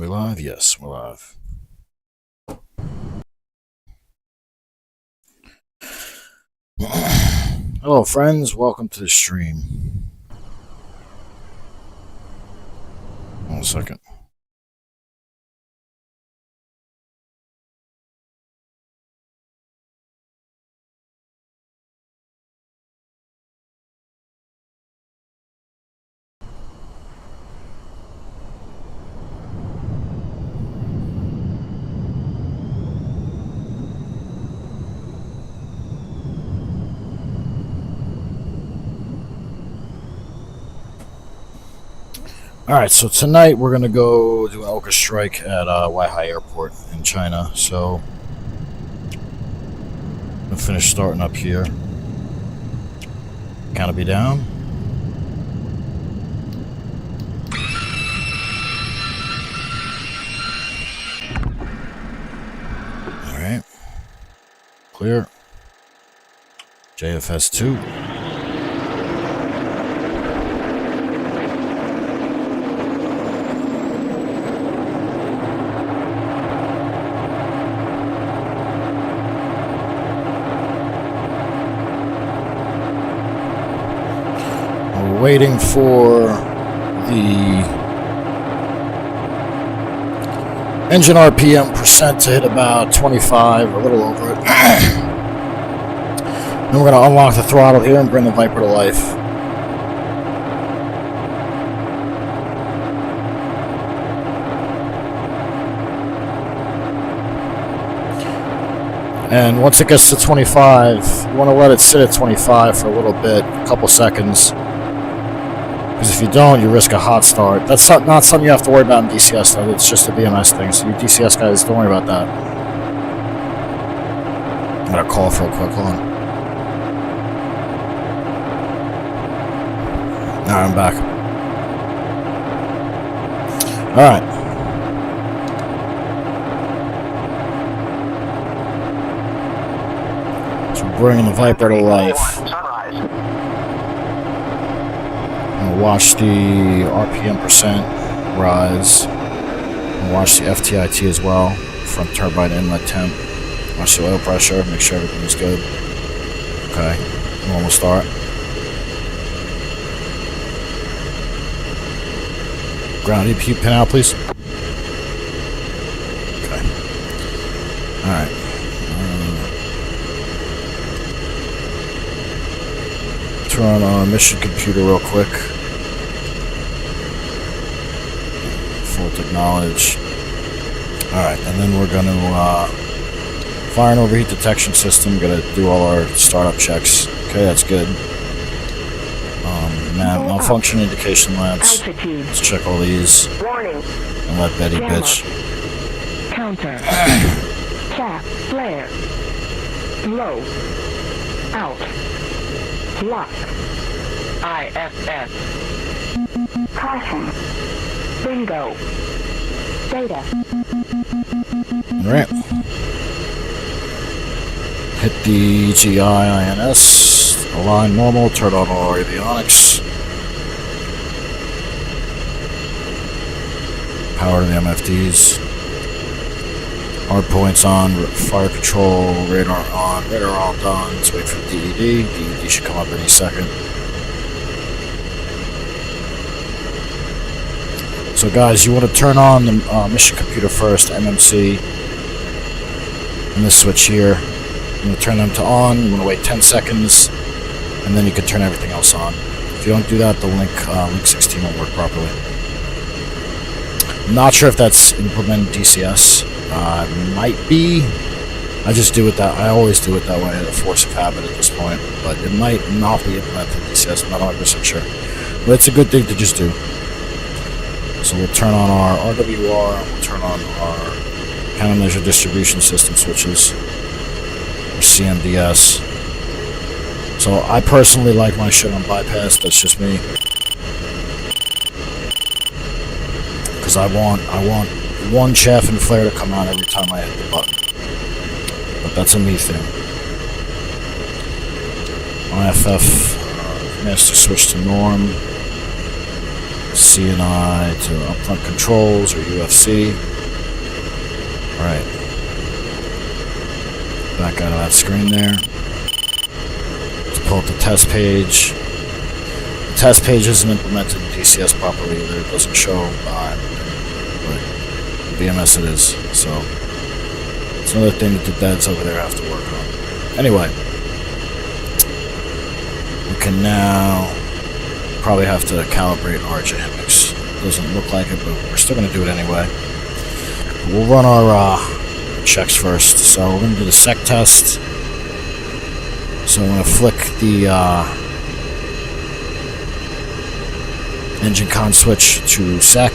We live? Yes, we're live. Hello, friends. Welcome to the stream. 1 second. Alright, so tonight we're going to go do an OCA strike at Weihai Airport in China. So, I'm going to finish starting up here. Canopy down. Alright. Clear. JFS 2. Waiting for the engine RPM percent to hit about 25, a little over it. Then we're going to unlock the throttle here and bring the Viper to life. And once it gets to 25, you want to let it sit at 25 for a little bit, a couple seconds. Because if you don't, you risk a hot start. That's not something you have to worry about in DCS, though. It's just a BMS thing. So you DCS guys, don't worry about that. I'm going to call for real quick. Hold on. Alright, I'm back. Alright. So we're bringing the Viper to life. Watch the RPM percent rise. And watch the FTIT as well. Front turbine inlet temp. Watch the oil pressure. Make sure everything is good. Okay. Normal start. Ground EP pin out, please. Okay. Alright. Turn on our mission computer real quick. Acknowledge. Alright, and then we're going to fire an overheat detection system. We're going to do all our startup checks. Okay, that's good. Malfunction indication lamps. Let's check all these. And let Betty bitch. Counter. Cap. Flare. Low. Out. Lock. IFS. Caution. Bingo. Data. Alright. Hit the GI-INS. Align normal. Turn on all avionics. Power to the MFDs. Hard points on. Fire control. Radar on. Radar all done. Let's wait for DED. DED should come up any second. So guys, you want to turn on the mission computer first, MMC, and this switch here. You want to turn them to on, you want to wait 10 seconds, and then you can turn everything else on. If you don't do that, the link 16 won't work properly. I'm not sure if that's implemented DCS. Might be. I just do it that, I always do it that way, a force of habit at this point, but it might not be implemented DCS, I'm not 100% sure. But it's a good thing to just do. So we'll turn on our RWR, we'll turn on our countermeasure distribution system switches, or CMDS. So I personally like my shit on bypass, that's just me. Because I want one chaff and flare to come out every time I hit the button. But that's a me thing. IFF, master switch to norm. CNI to upfront controls or UFC. Right. Back out of that screen there. Let's pull up the test page. The test page isn't implemented in DCS properly either. It doesn't show, but BMS it is. So it's another thing that the dads over there have to work on. Anyway, we can now probably have to calibrate Avionics. Doesn't look like it, but we're still going to do it anyway. We'll run our checks first. So we're going to do the sec test. So I'm going to flick the engine con switch to sec,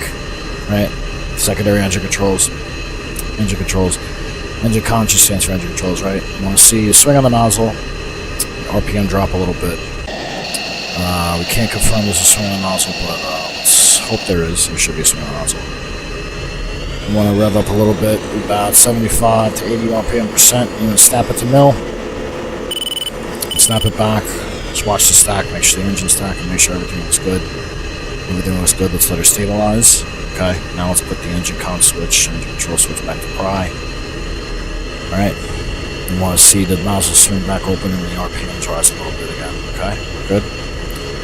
right? Secondary engine controls. Engine controls. Engine con just stands for engine controls, right? You want to see a swing on the nozzle, RPM drop a little bit. We can't confirm there's a swing on the nozzle, but let's hope there is. There should be a swing on the nozzle. You want to rev up a little bit, about 75 to 80 RPM percent. You're going to snap it to mill. Snap it back. Just watch the stack, make sure the engine's stack, and make sure everything looks good. Everything looks good. Let's let her stabilize. Okay, now let's put the engine con switch, engine control switch back to pry. Alright, you want to see the nozzle swing back open and the RPMs rise a little bit again. Okay, good.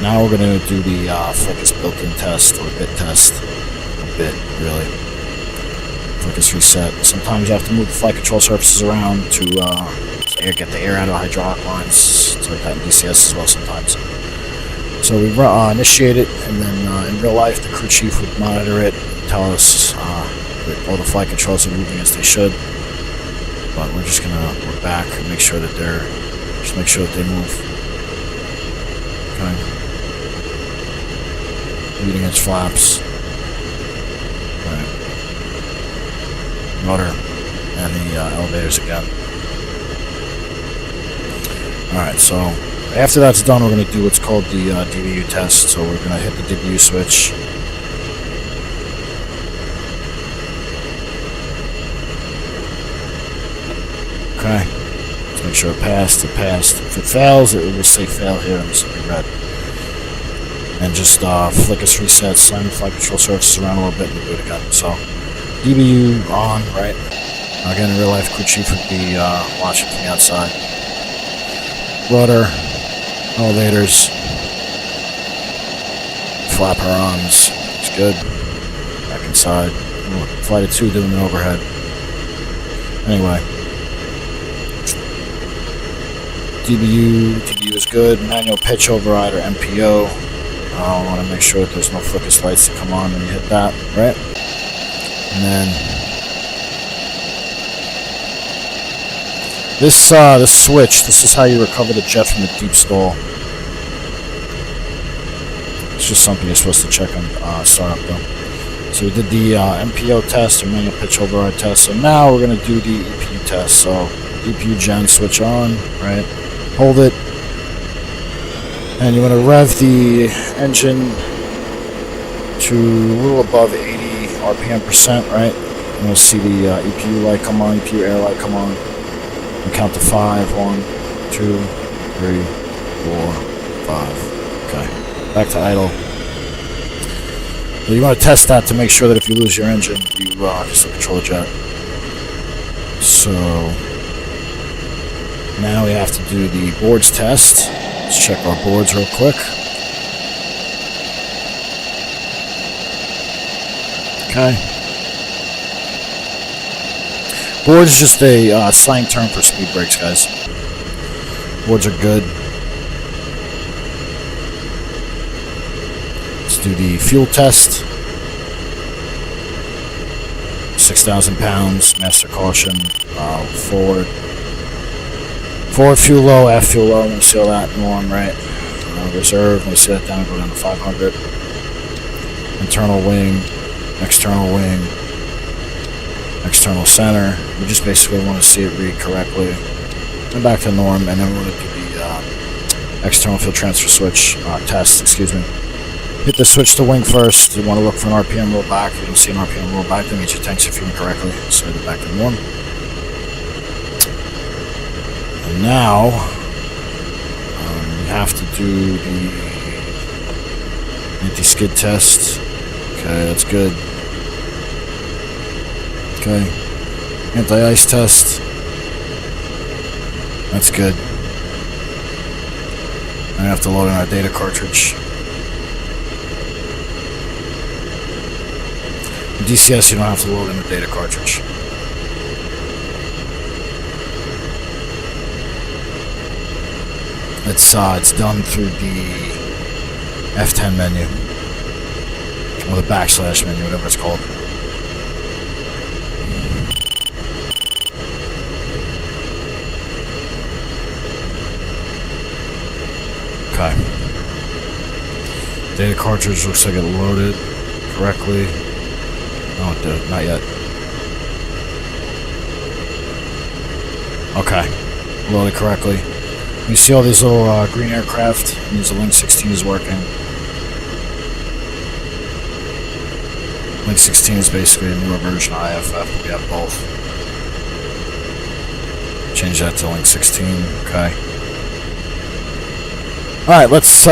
Now we're going to do the focus built-in test, or bit test. A bit, really. Focus reset. Sometimes you have to move the flight control surfaces around to get the air out of hydraulic lines. It's like that in DCS as well sometimes. So we initiate it, and then in real life, the crew chief would monitor it, tell us that all the flight controls are moving as they should. But we're just gonna look back and make sure that make sure that they move. Okay. Leading edge flaps. Alright. Rudder and the elevators again. Alright, so after that's done, we're going to do what's called the DBU test. So we're going to hit the DBU switch. Okay. Let's make sure it passed. It passed. If it fails, it will say fail here, and this will be red. And just flick us reset, slam the flight control surfaces around a little bit, and do it again. So DBU on, right? Again, in real life, crew chief would be watching from the outside. Rudder, elevators, flapper arms, it's good. Back inside. Flight of 2 doing an overhead. Anyway. DBU is good. Manual pitch override or MPO. I want to make sure that there's no focus lights that come on when you hit that, right? And then this switch, this is how you recover the jet from the deep stall. It's just something you're supposed to check on startup though. So we did the MPO test, or manual pitch override test. So now we're going to do the EPU test. So EPU gen switch on, right? Hold it. And you want to rev the engine to a little above 80 RPM percent, right? You want to see the EPU light come on, EPU air light come on. And count to 5. 1, 2, 3, 4, 5. Okay. Back to idle. So you want to test that to make sure that if you lose your engine, you can still control the jet. So now we have to do the boards test. Let's check our boards real quick. Okay. Boards is just a slang term for speed brakes, guys. Boards are good. Let's do the fuel test. 6,000 pounds, master caution, forward. Forward fuel low, aft fuel low, I'm going to see all that norm, right? Reserve, I'm going to see that down, go down to 500. Internal wing, external wing, external center. We just basically want to see it read correctly. And back to norm, and then we're going to do the external fuel transfer switch test, excuse me. Hit the switch to wing first. You want to look for an RPM roll back. If you don't see an RPM roll back, that means your tanks are fueling correctly. So hit it back to norm. And now, you have to do the Anti-skid test. Okay, that's good. Okay. Anti-ice test. That's good. I have to load in our data cartridge. In DCS, you don't have to load in the data cartridge. It's done through the F10 menu. Or the backslash menu, whatever it's called. Okay. Data cartridge looks like it loaded correctly. No, it did. Not yet. Okay. Loaded correctly. You see all these little green aircraft? It means the Link 16 is working. Link 16 is basically a newer version of IFF. We have both. Change that to Link 16. Okay. Alright, let's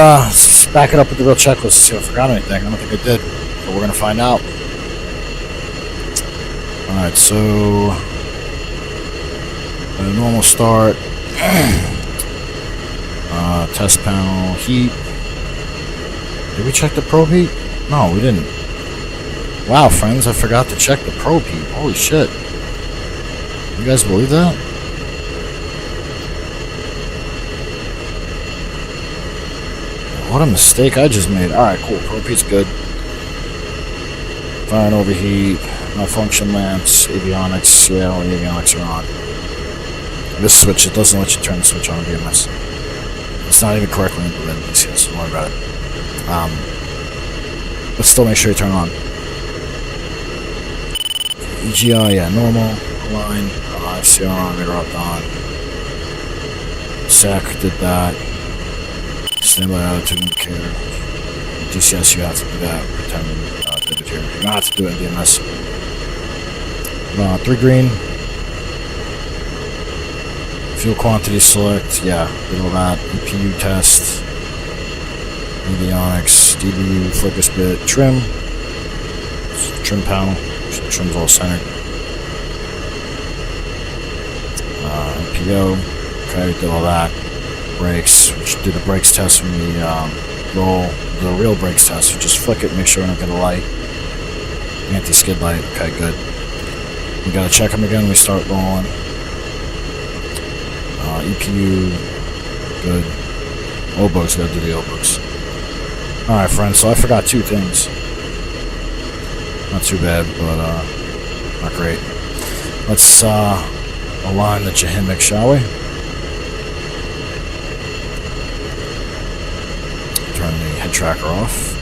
back it up with the real checklist and see if I forgot anything. I don't think I did, but we're going to find out. Alright, so a normal start. Test panel heat. Did we check the probe heat? No, we didn't. Wow, friends, I forgot to check the probe heat. Holy shit. You guys believe that? What a mistake I just made. Alright, cool. Probe heat's good. Fire and overheat. Malfunction lamps. Avionics. Yeah, all the avionics are on. This switch, it doesn't let you turn the switch on VMS. It's not even correctly implemented in DCS, so don't worry about it. But still make sure you turn it on. EGI, yeah, normal. Line. FCR on, interrupt on. SAC did that. Standby attitude indicator. DCS, you have to do that. Pretend did it here. You don't have to do it in DMS. 3 green. Fuel quantity select, yeah, did all that. EPU test, Avionics, GBU, focus bit, trim panel, so the trim's all centered. NPO, okay, did all that. Brakes, we should do the brakes test when we roll the real brakes test. We just flick it, make sure we don't get a light. Anti-skid light, okay, good. We gotta check them again when we start rolling. EPU, good. O-Books, gotta do the O-Books. Alright, friends, so I forgot 2 things. Not too bad, but not great. Let's align the Jahimic, shall we? Turn the head tracker off.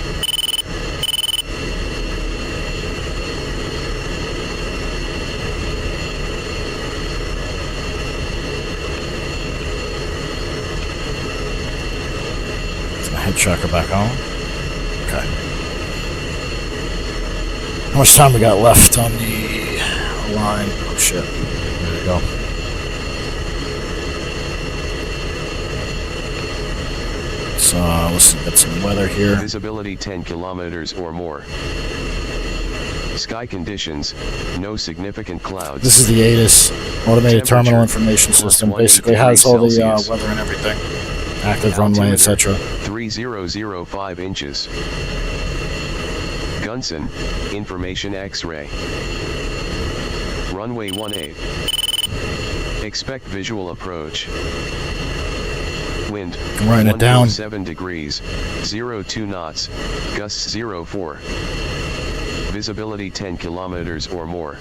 Head tracker back on. Okay. How much time we got left on the line? Oh shit. There we go. So let's get some weather here. Visibility 10 kilometers or more. Sky conditions, no significant clouds. This is the ATIS, Automated Terminal Information System. Basically has all the weather and everything. Active runway, etc. 3005 inches. Gunson, information X-ray. Runway 18. Expect visual approach. Wind, I'm writing it down. 7 degrees, 02 knots, gusts 04. Visibility 10 kilometers or more.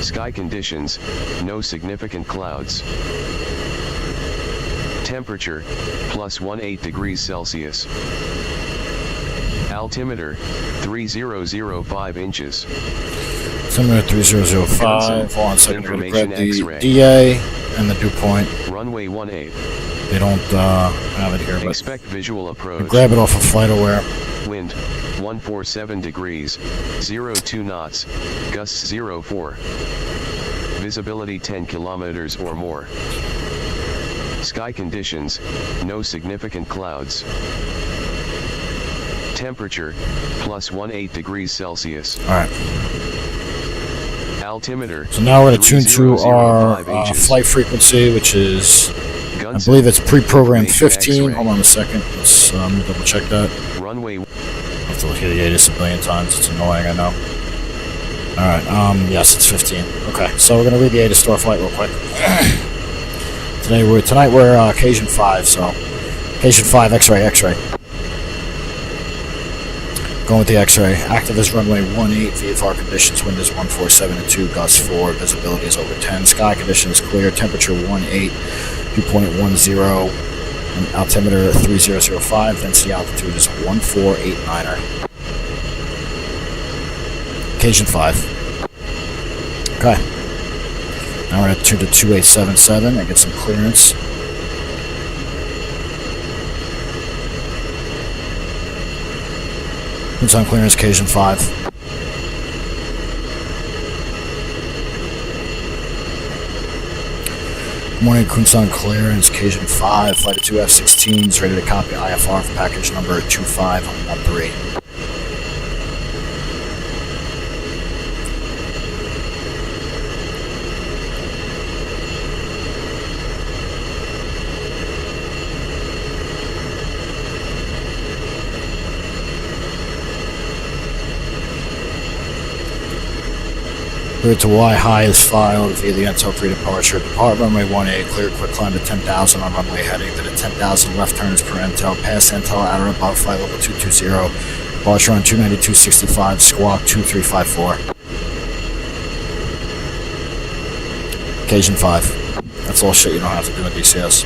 Sky conditions, no significant clouds. Temperature, +18 degrees Celsius. Altimeter, 3005 inches. Altimeter 3005. Hold on a second. We're going to grab the DA and the dew point. Runway 18. They don't have it here, but expect visual approach. Grab it off of FlightAware. Wind, 147 degrees, 02 knots, gusts 04. Visibility 10 kilometers or more. Sky conditions, no significant clouds. Temperature, +18 degrees Celsius. Alright. Altimeter. So now we're going to tune to our 3005 inches. flight frequency, which is, Gun I believe it's pre-programmed Information 15. X-ray. Hold on a second. Let's double check that. Runway. I have to look at the ATIS a billion times. It's annoying, I know. Alright, yes, it's 15. Okay, so we're going to read the ATIS to our flight real quick. Tonight we're occasion 5, so occasion 5, X-ray. Going with the X-ray. Active is runway 18, VFR conditions, wind is 147-2, gusts 4, visibility is over 10, sky conditions clear, temperature 18, dew point 10, and altimeter 3005, density altitude is 1489er. Occasion 5. Okay. Now we're going to tune to 2877 and get some clearance. Kunsan clearance, occasion 5. Morning, Kunsan clearance, occasion 5. Flight of 2 F16s, ready to copy IFR for package number 2513. Cleared to Weihai is filed via the Intel 3 departure. Depart runway 18, clear quick climb to 10,000 on runway heading to the 10,000 left turns per Intel. Pass Intel at or above flight level 220. Departure on 292.65, squawk 2354. Occasion 5. That's all shit you don't have to do in DCS.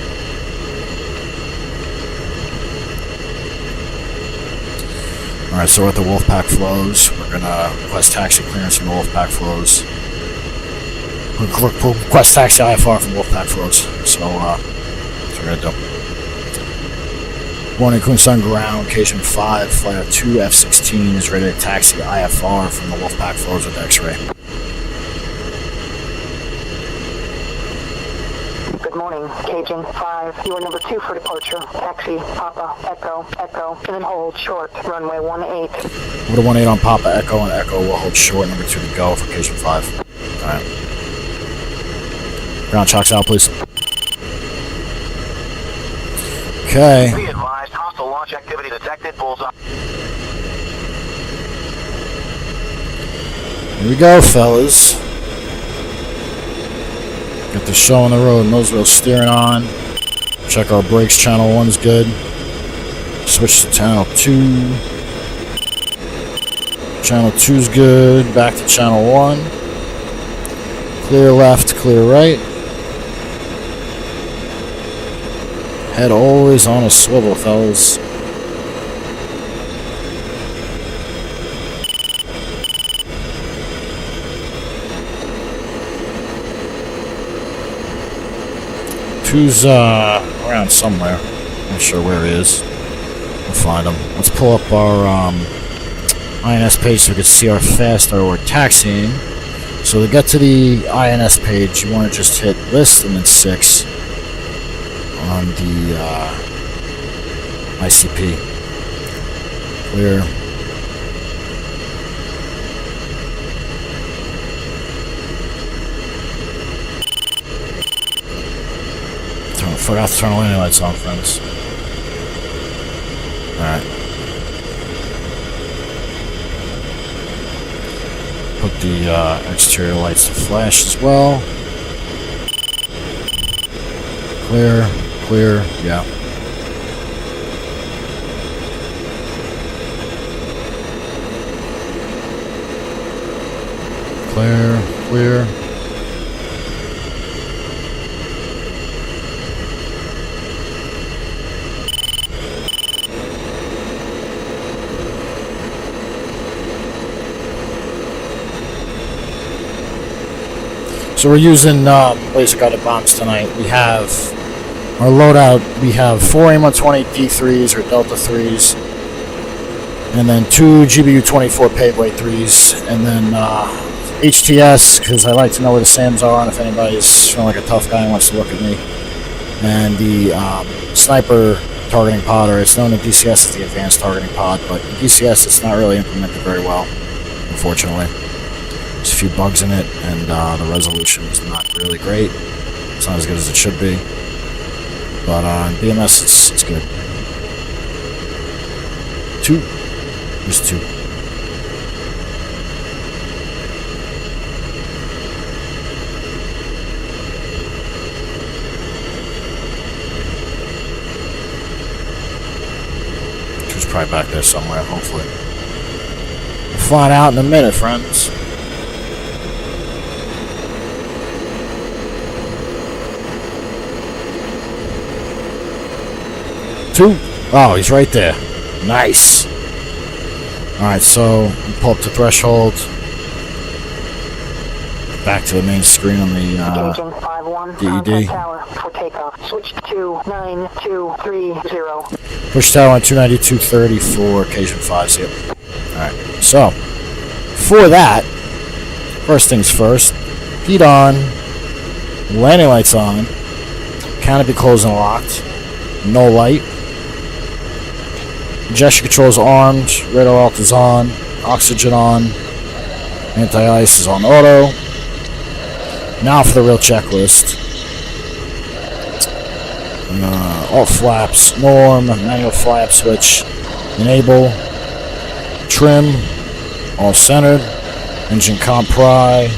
Alright, so we're at the Wolfpack flows. We're gonna request taxi clearance from the Wolfpack flows. We'll request taxi IFR from Wolfpack flows. So, that's what we're gonna do. Morning, Kunsan ground, occasion 5, flight of 2 F16 is ready to taxi IFR from the Wolfpack flows with X-ray. Good morning, Cajun 5. You are number 2 for departure. Taxi, Papa, Echo, and then hold short, runway 18. With a 18 on Papa, Echo, and Echo will hold short, number 2 to go for occasion 5. Alright. Ground chocks out, please. Okay. Be advised, hostile launch activity detected, bullseye. Here we go, fellas. Get the show on the road, nose wheel steering on. Check our brakes, channel 1's good. Switch to channel 2. Channel 2's good, back to channel 1. Clear left, clear right. Head always on a swivel, fellas. Two's around somewhere. Not sure where he is. We'll find him. Let's pull up our INS page so we can see how fast we're taxiing. So to get to the INS page, you want to just hit list and then 6 on the ICP. Clear. Forgot to turn the landing lights on, friends. Alright. Put the exterior lights to flash as well. Clear, yeah. Clear. So we're using laser guided bombs tonight. We have our loadout. We have 4 AIM-120 D3s or Delta 3s, and then 2 GBU-24 Paveway IIIs, and then HTS, because I like to know where the SAMs are, and if anybody's feeling like a tough guy and wants to look at me, and the sniper targeting pod, or it's known in DCS as the advanced targeting pod, but in DCS it's not really implemented very well, unfortunately. There's a few bugs in it, and the resolution is not really great. It's not as good as it should be, but in BMS it's good. 2. There's 2. Probably back there somewhere, hopefully. We'll find out in a minute, friends. Two. Oh, he's right there. Nice. Alright, so we pull up the threshold. Back to the main screen on the DED. Tower for takeoff. Switch to 9230. Push tower on 292.30 for occasion 5. Yep. Alright, so for that, first things first, heat on, landing lights on, canopy closed and locked, no light, gesture controls armed, radar alt is on, oxygen on, anti-ice is on auto. Now for the real checklist. Alt flaps, norm, manual flap switch, enable, trim, all centered, engine comp pry,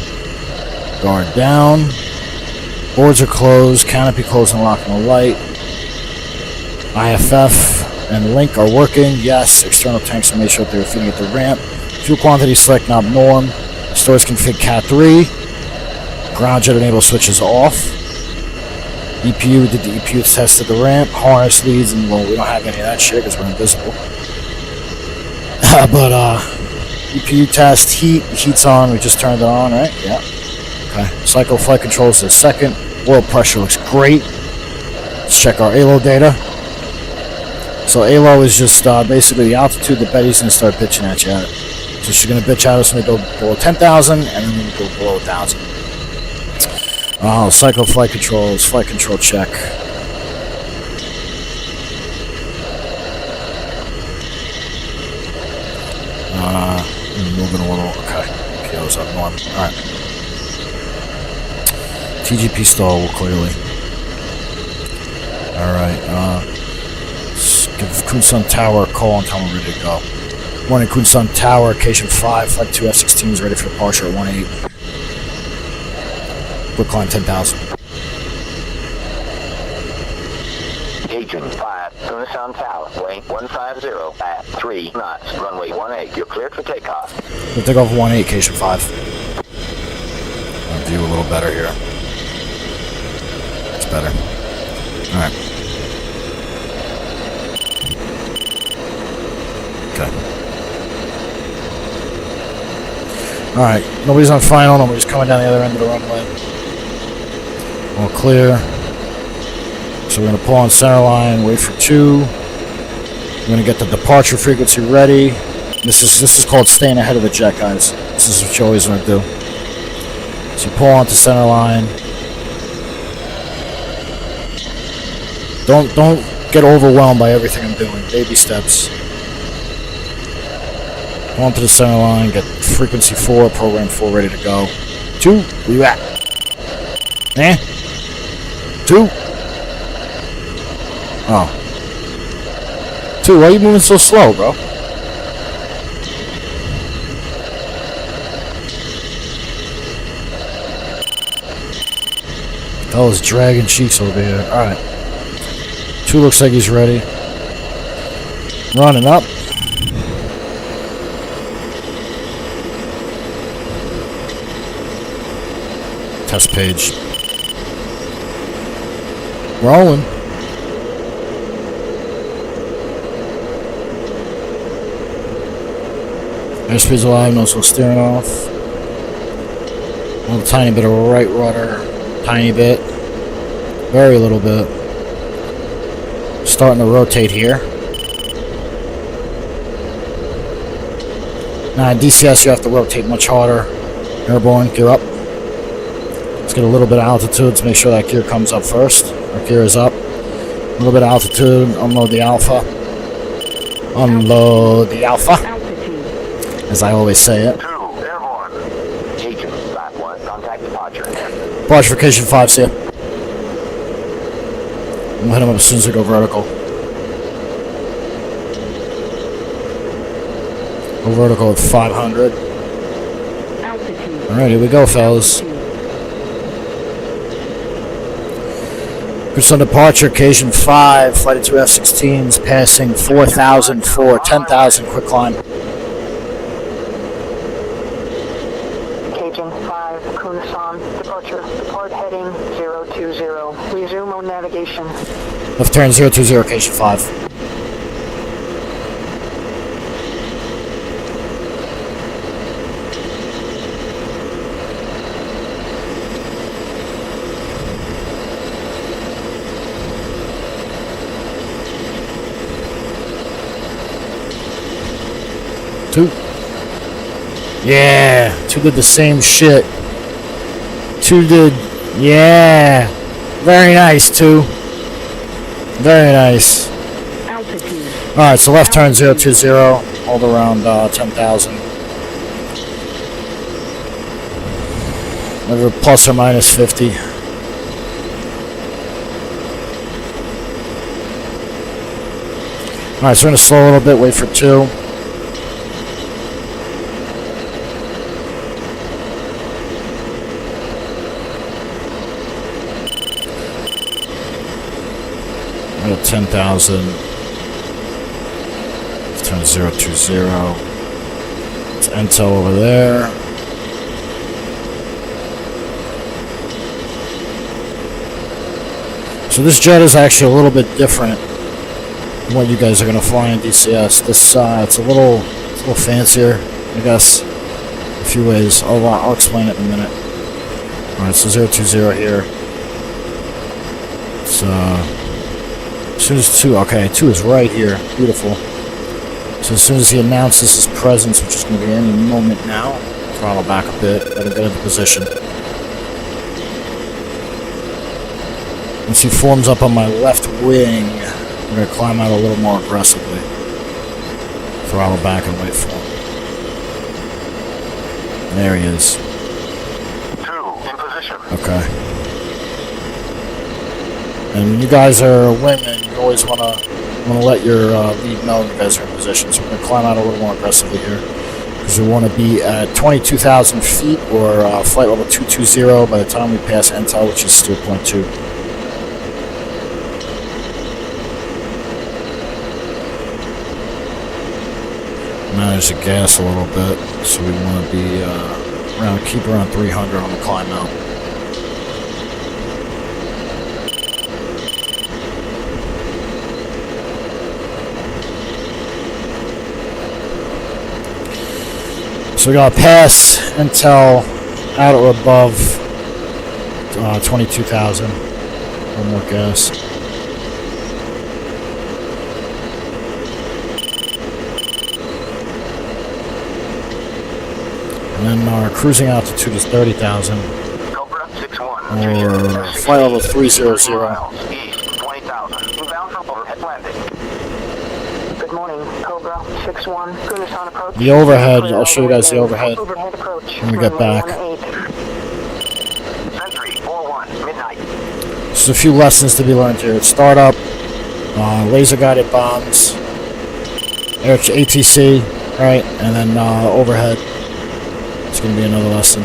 guard down, boards are closed, canopy closed and locked, no light, IFF and link are working, yes, external tanks are made sure that they're feeding at the ramp, fuel quantity select knob norm, stores config cat 3, ground jet enable switch is off. EPU did the EPU test at the ramp. Harness leads, and well, we don't have any of that shit because we're invisible. But EPU test, heat's on. We just turned it on, right? Yeah. Okay. Cycle flight controls is second. Oil pressure looks great. Let's check our ALO data. So ALO is just basically the altitude that Betty's gonna start bitching at you at. So she's gonna bitch at us when we go below 10,000, and then when we go below 1,000. Cycle flight controls, flight control check. Moving a little, okay. PO's up norm. Alright. TGP stall clearly. Alright, give Kunsan Tower a call and tell them we're ready to go. Morning, Kunsan Tower, occasion 5, flight 2 F16 is ready for departure at 18. Quick climb 10,000. Agent 5, Kunsan Tower, way 150 at 3 knots, runway 18. You're cleared for takeoff. We'll take off 18, occasion 5. I'll view a little better here. It's better. Alright. Okay. Alright, nobody's on final, nobody's coming down the other end of the runway. All clear. So we're going to pull on center line, wait for 2. We're going to get the departure frequency ready. This is called staying ahead of the jet, guys. This is what you always want to do. So you pull onto center line. Don't get overwhelmed by everything I'm doing. Baby steps. Pull onto the center line, get frequency 4, program 4 ready to go. 2, where you at? 2. Oh. 2, why are you moving so slow, bro? That was dragging cheeks over here. Alright. 2 looks like he's ready. Running up. Test page. Rolling. Airspeed's alive, no slow steering off. A little tiny bit of right rudder. Tiny bit. Very little bit. Starting to rotate here. Now in DCS you have to rotate much harder. Airborne, gear up. Let's get a little bit of altitude to make sure that gear comes up first. Our gear is up. little bit of altitude, unload the alpha. Unload the alpha, as I always say it. 2, airborne. Cajun, flat 1, contact departure. Departure for Cajun 5, see ya. I'm gonna hit him up as soon as I go vertical. Go vertical at 500. Alright, here we go, fellas. Cruise on departure, Cajun 5, flight of 2 F-16s, passing 4,004, 10,000, quick climb. Cajun 5, Kunasan, departure. Depart heading 020. Resume on navigation. Left turn 020, Cajun 5. Two. Yeah. Two did the same shit. Two did. Yeah. Very nice, two. Very nice. Alright, so left turn 020. Hold around 10,000. Over plus or minus 50. Alright, so we're going to slow a little bit, wait for 2. We're at 10,000. Let's turn 020. It's Intel over there. So this jet is actually a little bit different than what you guys are going to fly in DCS. This it's a little fancier, I guess, a few ways. I'll explain it in a minute. All right, so 020 here. It's as soon as 2, okay, 2 is right here. Beautiful. So as soon as he announces his presence, which is going to be any moment now, throttle back a bit, let him get into position. Once he forms up on my left wing, we're going to climb out a little more aggressively. Throttle back and wait for him. There he is. 2, in position. Okay. And when you guys are wingmen, you always want to let your lead know you guys are in position. So we're going to climb out a little more aggressively here, because we want to be at 22,000 feet or flight level 220 by the time we pass Intel, which is steerpoint 2. Manage to gas a little bit, so we want to be keep around 300 on the climb out. So we gotta pass Intel out or above 22,000. One more gas. And then our cruising altitude is 30,000. Cobra 61. Or flight level 300. East 20,000. Inbound from overhead landing. Good morning, Cobra 61, Kunasan approach. The overhead, I'll show you guys the overhead Overhead approach. when we get back. Sentry 41, midnight. There's a few lessons to be learned here. Startup, laser guided bombs, ATC, right, and then overhead. It's going to be another lesson.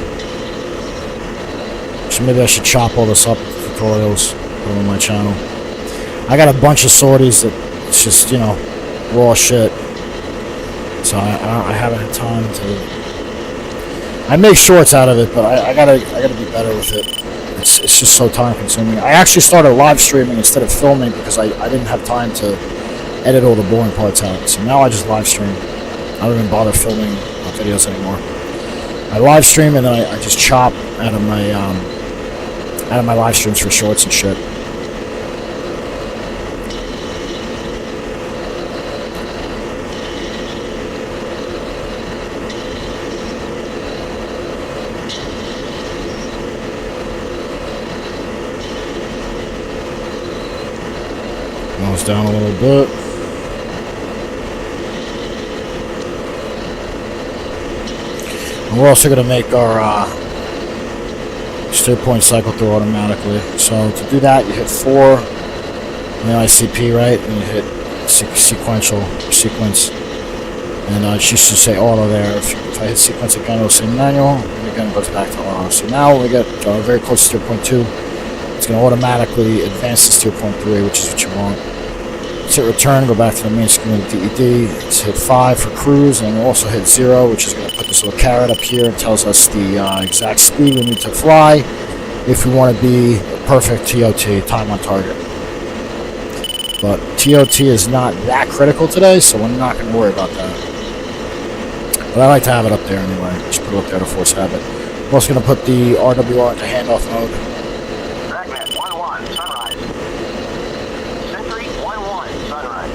So maybe I should chop all this up with tutorials, put them on my channel. I got a bunch of sorties that it's just, you know, raw shit. So I haven't had time to. I make shorts out of it, but I gotta be better with it. It's just so time consuming. I actually started live streaming instead of filming because I didn't have time to edit all the boring parts out. So now I just live stream. I don't even bother filming videos anymore. I live stream and then I just chop out of my live streams for shorts and shit. down a little bit. And we're also going to make our steerpoint cycle through automatically. So to do that, you hit 4 on the ICP, right? And you hit sequence. And it should say auto there. If I hit sequence again, it'll say manual. And again, it goes back to auto. So now we get very close to steerpoint 2. It's going to automatically advance to steerpoint 3, which is what you want. Let's hit return, go back to the main screen of the DED. Let's hit 5 for cruise, and we'll also hit 0, which is going to put this little caret up here and tells us the exact speed we need to fly if we want to be a perfect TOT, time on target. But TOT is not that critical today, so we're not going to worry about that. But I like to have it up there anyway. Just put it up there to force habit. I'm also going to put the RWR into handoff mode. Dragnet 1-1, sunrise. Sentry 1-1, sunrise.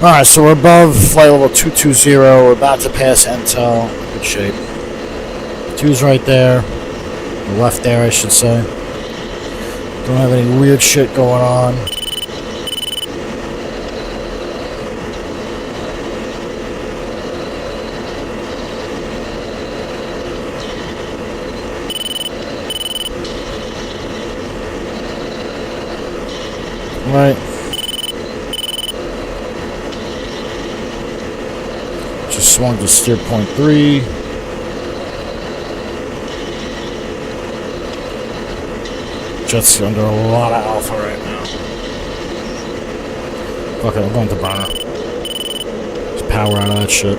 Alright, so we're above flight level 220. We're about to pass Intel. Good shape. 2's right there. The left there, I should say. Don't have any weird shit going on. Right. Just swung to steerpoint 3. Jet's under a lot of alpha right now. Okay, I'm going to burner. Just power out of that shit.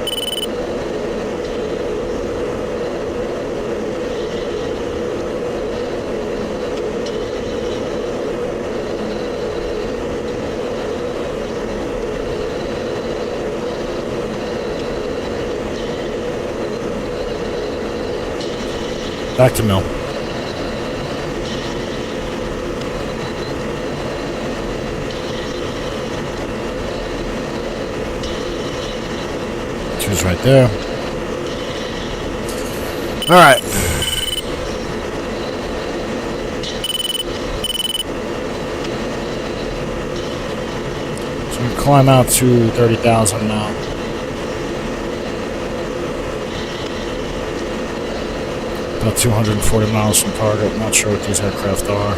Back to mill. Two's right there. All right. So we climb out to 30,000 now. About 240 miles from target. Not sure what these aircraft are.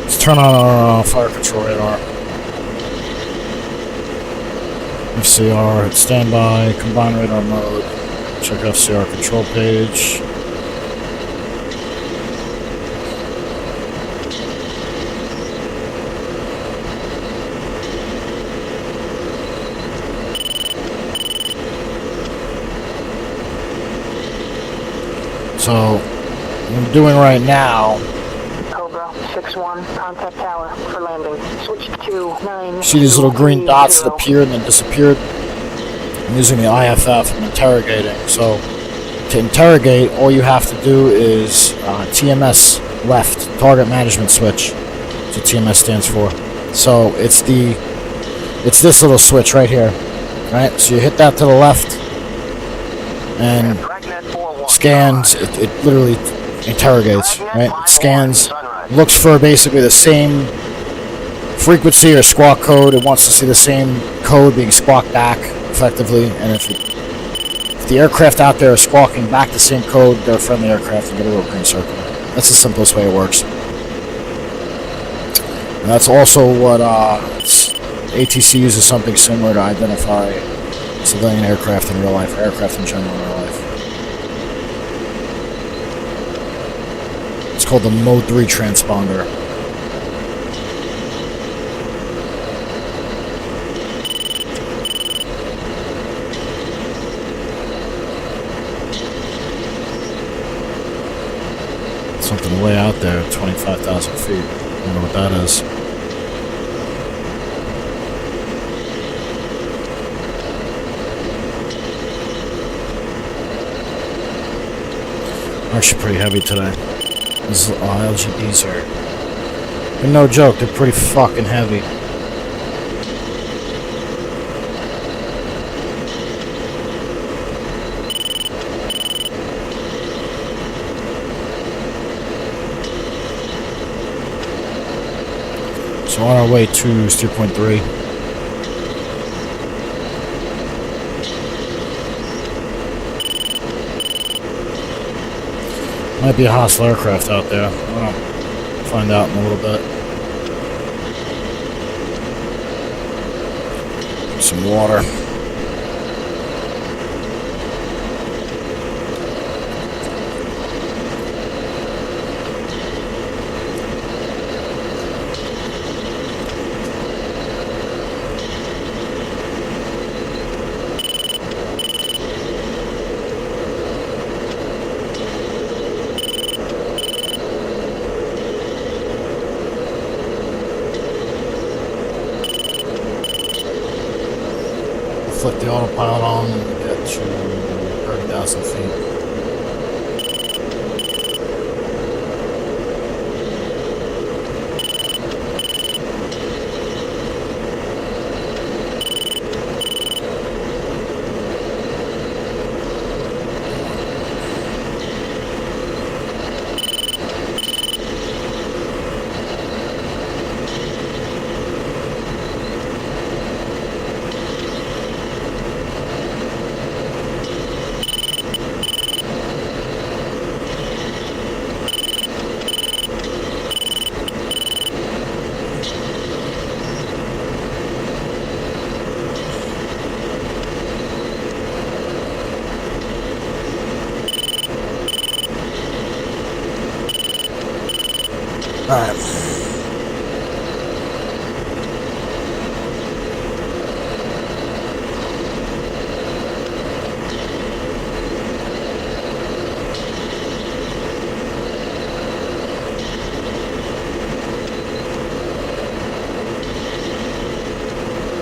Let's turn on our fire control radar. FCR at standby, combined radar mode. Check FCR control page. So, what I'm doing right now, Cobra 6-1, contact tower for landing. Switch to 9. see these little green dots that appeared and then disappeared? I'm using the IFF, I'm interrogating. So, to interrogate, all you have to do is TMS left, target management switch. That's what TMS stands for. So, it's this little switch right here. Right? So you hit that to the left, and scans, it literally interrogates, right? It scans, looks for basically the same frequency or squawk code. It wants to see the same code being squawked back effectively, and if it If the aircraft out there are squawking back the same code, they're a friendly aircraft, and get a little green circle. That's the simplest way it works. And that's also what ATC uses something similar to identify civilian aircraft in real life, or aircraft in general in real life. It's called the Mode 3 transponder. Something way out there, 25,000 feet. I don't know what that is. Actually pretty heavy today. These LGBs are... They're no joke, they're pretty fucking heavy. So on our way to steerpoint 3. Might be a hostile aircraft out there. I'll find out in a little bit. Some water. Flick the autopilot on and get to 30,000 feet. Alright.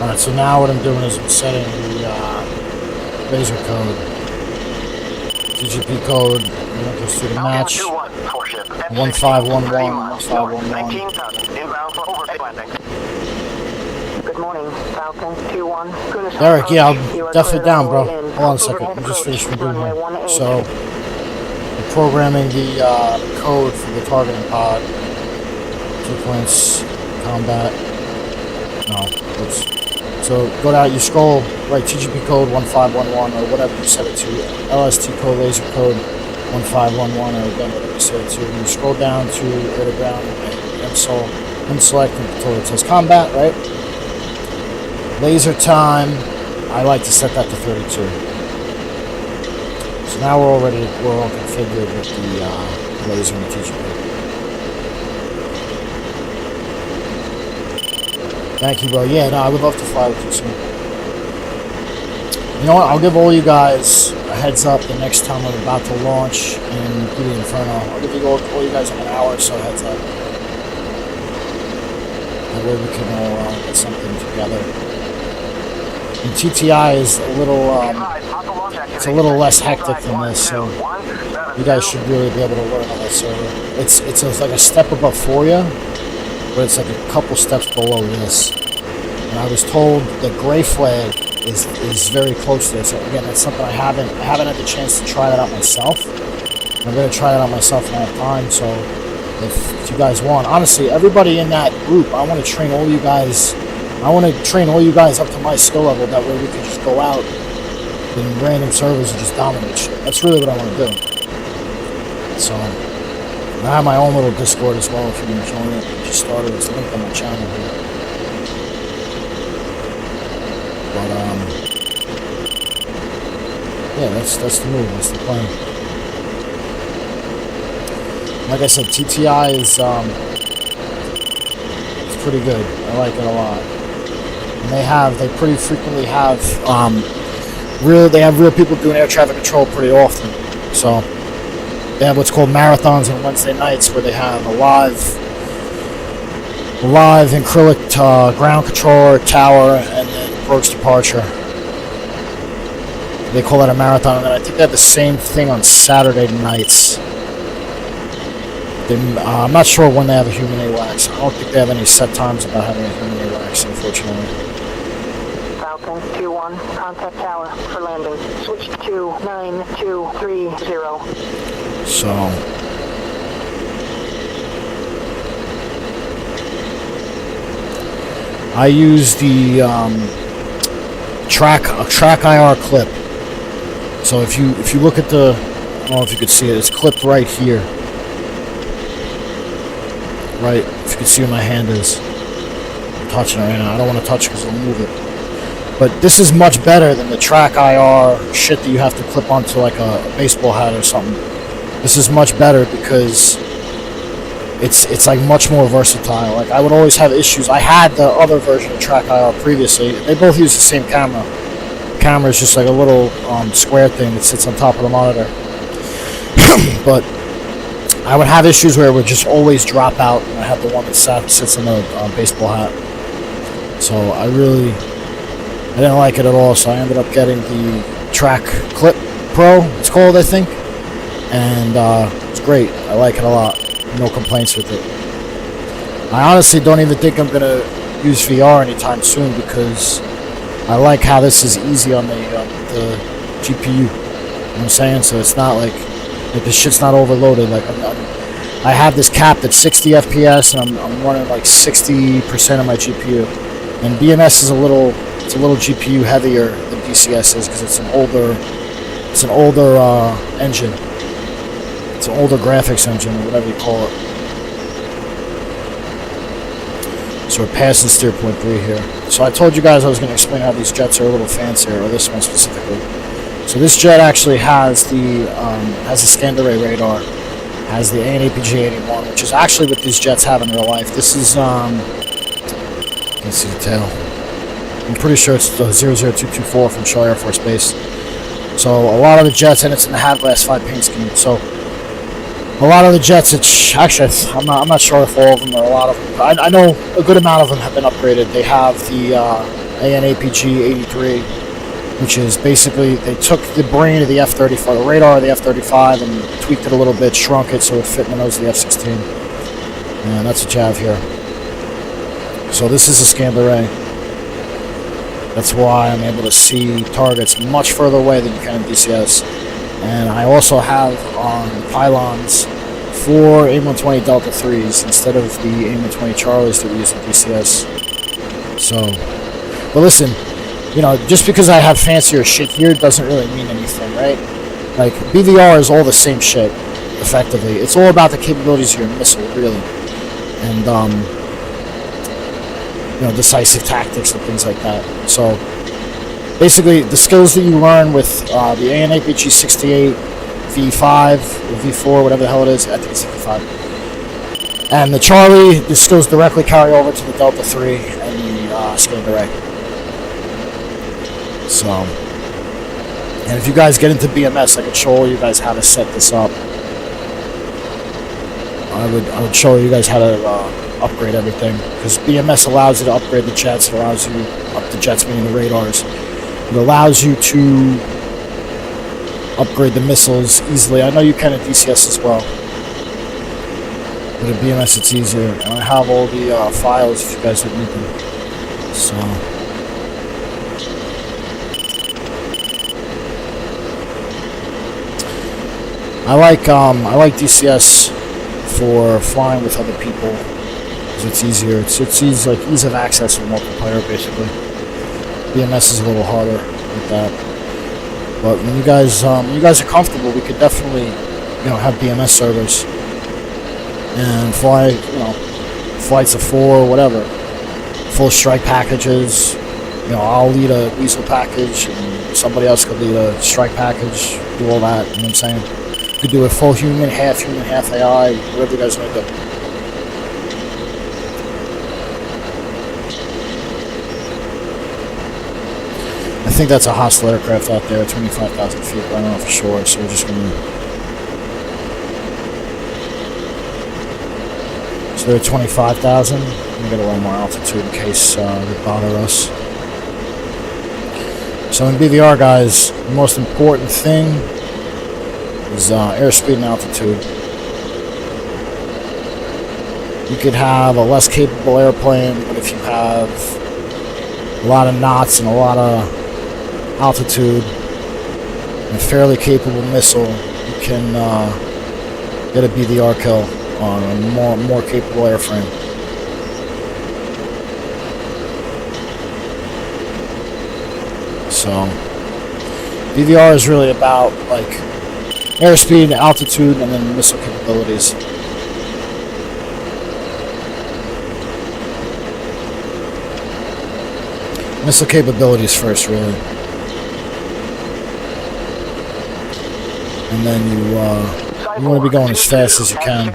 Alright, so now what I'm doing is I'm setting the laser code, TGP code, and it goes through the match. 1511, 1511. Inbound for over landing. Good morning, Falcon 21. Derek, yeah, I'm definitely down, bro. Hold on a second, I'm just finishing doing here. So, I'm programming the code for the targeting pod. 2 points, combat. No, oops. So, go down, you scroll, right, TGP code 1511, or whatever you set it to. LST code, laser code 1511, or again, whatever you set it to. And you scroll down to air to ground, and so unselect until it says combat, right? Laser time, I like to set that to 32. So now we're all configured with the laser and the TGP. Thank you, bro. Yeah, no, I would love to fly with you soon. You know what? I'll give all you guys a heads up the next time I'm about to launch in the Inferno. I'll give you all you guys an hour or so heads up. That way we can all get something together. And TTI is a little, it's a little less hectic than this, so you guys should really be able to learn on that server. It's like a step above FOIA, but it's like a couple steps below this. And I was told that Gray Flag is very close to this. Again, that's something I haven't had the chance to try that out myself. I'm going to try that out myself when I have time, so if you guys want. Honestly, everybody in that group, I want to train all you guys. I want to train all you guys up to my skill level. That way we can just go out than random servers and just dominate shit. That's really what I want to do. So, I have my own little Discord as well if you can join it. I just started, it's linked on my channel here. But, yeah, that's the move, that's the plan. Like I said, TTI is, it's pretty good. I like it a lot. And they pretty frequently have, they have real people doing air traffic control pretty often. So they have what's called marathons on Wednesday nights where they have a live acrylic ground controller tower and then approach departure. They call it a marathon, and then I think they have the same thing on Saturday nights. I'm not sure when they have a human AWACS. I don't think they have any set times about having a human AWACS, unfortunately. Falcon 2-1, contact tower for landing. Switch to 9230. So, I use the track IR clip. So if you look at the, I don't know if you could see it, it's clipped right here. Right, if you can see where my hand is. I'm touching it right now. I don't want to touch it because it'll move it. But this is much better than the track IR shit that you have to clip onto like a baseball hat or something. This is much better because it's like much more versatile. Like I would always have issues. I had the other version of track IR previously. They both use the same camera. The camera is just like a little square thing that sits on top of the monitor. But I would have issues where it would just always drop out, and I have the one that sits in a baseball hat. So I didn't like it at all, so I ended up getting the Track Clip Pro, it's called, I think. And it's great. I like it a lot. No complaints with it. I honestly don't even think I'm going to use VR anytime soon because I like how this is easy on the GPU. You know what I'm saying? So it's not like the shit's not overloaded. Like I have this capped at 60 FPS and I'm running like 60% of my GPU. And BMS is a little GPU heavier than DCS is because it's an older engine. It's an older graphics engine or whatever you call it. So we're passing steerpoint 3 here. So I told you guys I was going to explain how these jets are a little fancier, or this one specifically. So this jet actually has the scanned array radar, has the APG 81, which is actually what these jets have in real life. This is let's see the tail. I'm pretty sure it's the 00224 from Shaw Air Force Base. So a lot of the jets, and it's in the HAD Glass 5 paint scheme. So a lot of the jets, actually I'm not sure if all of them or a lot of them. I know a good amount of them have been upgraded. They have the APG 83. Which is basically, they took the brain of the F-35, the radar of the F-35, and tweaked it a little bit, shrunk it so it fit in the nose of the F-16. And that's what you have here. So this is a scanned array. That's why I'm able to see targets much further away than you can in DCS. And I also have on pylons 4 AIM-120 Delta 3s instead of the AIM-120 Charlies that we use in DCS. So, but listen, you know, just because I have fancier shit here doesn't really mean anything, right? Like, BVR is all the same shit, effectively. It's all about the capabilities of your missile, really. And, you know, decisive tactics and things like that. So, basically, the skills that you learn with the APG 68, V5, or V4, whatever the hell it is, I think it's V5. And the Charlie, the skills directly carry over to the Delta 3 and the scanned array. So, and if you guys get into BMS, I could show you guys how to set this up. I would show you guys how to upgrade everything, because BMS allows you to upgrade the jets. It allows you up the jets, meaning the radars. It allows you to upgrade the missiles easily. I know you can at DCS as well, but at BMS it's easier. And I have all the files if you guys would need them. So. I like DCS for flying with other people because it's easier. It's easy, like ease of access with multiplayer basically. BMS is a little harder with that. But when you guys are comfortable, we could definitely, have BMS service and fly, flights of 4, whatever, full strike packages. I'll lead a Weasel package, and somebody else could lead a strike package. Do all that. You know what I'm saying? You could do a full human, half AI, whatever you guys want to do. I think that's a hostile aircraft out there, 25,000 feet, but I don't know for sure, so we're just going to... So they're at 25,000. I'm going to get a little more altitude in case they bother us. So in BVR, guys, the most important thing is airspeed and altitude. You could have a less capable airplane, but if you have a lot of knots and a lot of altitude and a fairly capable missile, you can get a BVR kill on a more capable airframe. So BVR is really about like airspeed, altitude, and then missile capabilities. Missile capabilities first, really. And then you want to be going as fast as you can.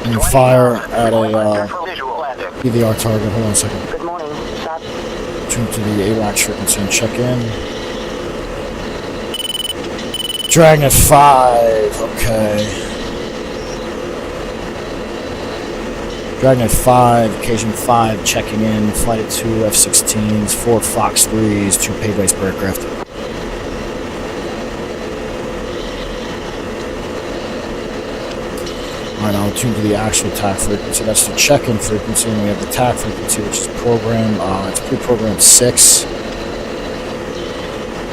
And you fire at a BVR target. Hold on a second. Good morning. Stop. Tune to the AWACS frequency and check in. Dragnet 5. Okay. Dragnet 5, occasion 5, checking in. Flight of 2 F16s, 4 Fox 3s, 2 Paveways per aircraft. Alright, I'll tune to the actual TAC frequency. That's the check-in frequency, and we have the TAC frequency, which is it's pre-programmed 6.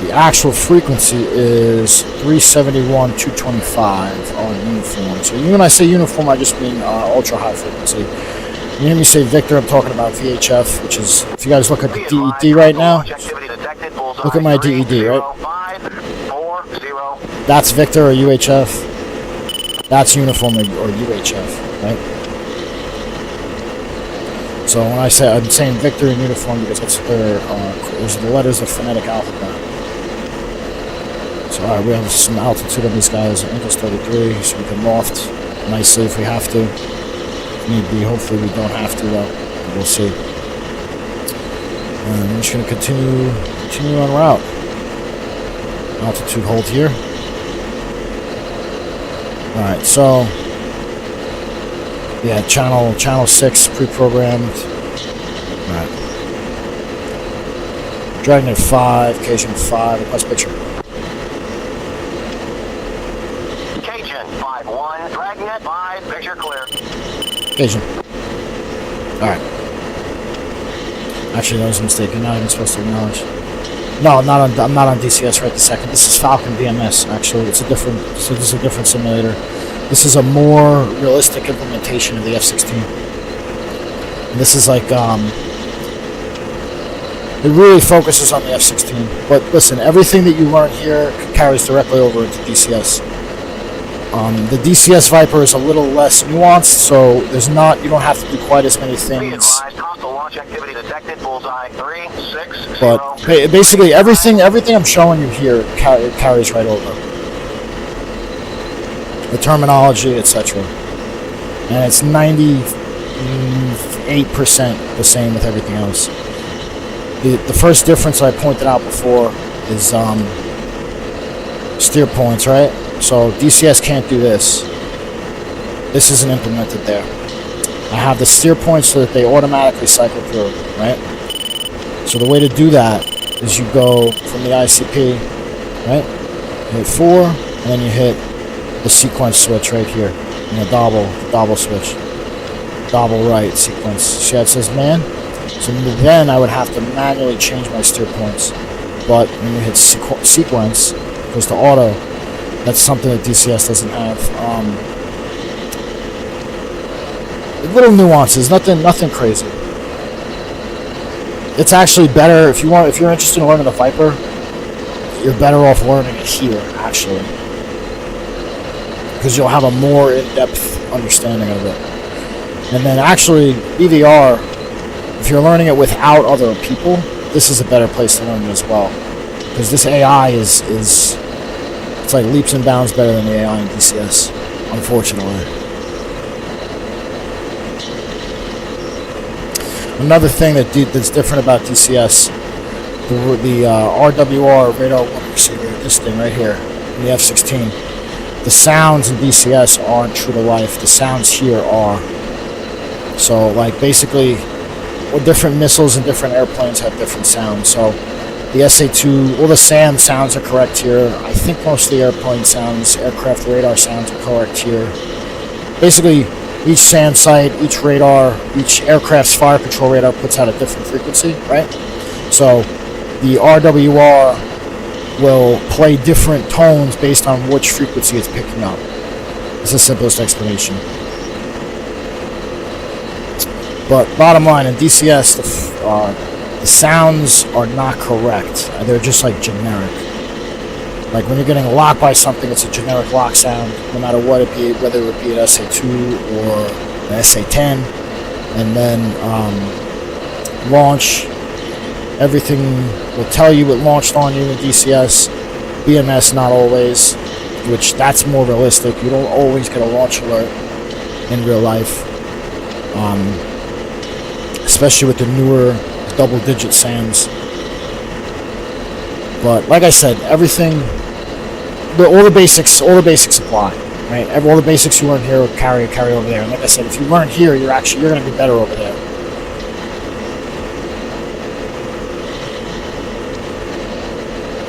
The actual frequency is 371.225 on uniform. So when I say uniform, I just mean ultra-high frequency. You hear me say Victor, I'm talking about VHF, which is, if you guys look at the DED right now, look at my DED, right? That's Victor or UHF. That's uniform or UHF, right? So when I'm saying Victor in uniform because that's those are the letters of phonetic alphabet. So alright, we have some altitude on these guys, ingress 33, so we can loft nicely if we have to. If need be, hopefully we don't have to though. We'll see. And I'm just gonna continue en route. Altitude hold here. Alright, so yeah, channel 6 pre-programmed. Alright. Dragnet 5, Cajun 5, request picture. Cajun 5-1, Dragnet 5, picture clear. Cajun. Alright. Actually, that was a mistake. You're not even supposed to acknowledge. No, I'm not on DCS right this second. This is Falcon VMS, actually. This is a different simulator. This is a more realistic implementation of the F16. And this is like, it really focuses on the F16. But listen, everything that you learn here carries directly over into DCS. The DCS Viper is a little less nuanced, so you don't have to do quite as many things. But basically, everything I'm showing you here carries right over. The terminology, etc. And it's 98% the same with everything else. The first difference I pointed out before is steer points, right? So DCS can't do this. This isn't implemented there. I have the steer points so that they automatically cycle through, right? So the way to do that is you go from the ICP, right? You hit 4, and then you hit the sequence switch right here. And the dobble switch. Dobble right sequence. See how it says man? So then I would have to manually change my steer points. But when you hit sequence, it goes to auto. That's something that DCS doesn't have. Little nuances, nothing crazy. It's actually better if you're interested in learning the Viper. you're better off learning it here, actually, because you'll have a more in-depth understanding of it. And then actually, BVR, if you're learning it without other people, this is a better place to learn it as well, because this AI is it's like leaps and bounds better than the AI in DCS, unfortunately. Another thing that's different about DCS, the RWR radar warning receiver, this thing right here, in the F16, the sounds in DCS aren't true to life. The sounds here are. So, like, basically, different missiles and different airplanes have different sounds. So, the SA-2, all the SAM sounds are correct here. I think most of the airplane sounds, aircraft radar sounds are correct here. Basically, each SAM site, each radar, each aircraft's fire control radar puts out a different frequency, right? So, the RWR will play different tones based on which frequency it's picking up. It's the simplest explanation. But bottom line, in DCS, the sounds are not correct. They're just like generic. Like when you're getting locked by something, it's a generic lock sound, no matter what it be, whether it be an SA-2 or an SA-10. And then launch, everything will tell you it launched on you in DCS. BMS not always, which that's more realistic. You don't always get a launch alert in real life. Especially with the newer double-digit SAMs. But like I said, everything, all the basics apply, right? All the basics you learn here will carry over there. And like I said, if you learn here, you're going to be better over there.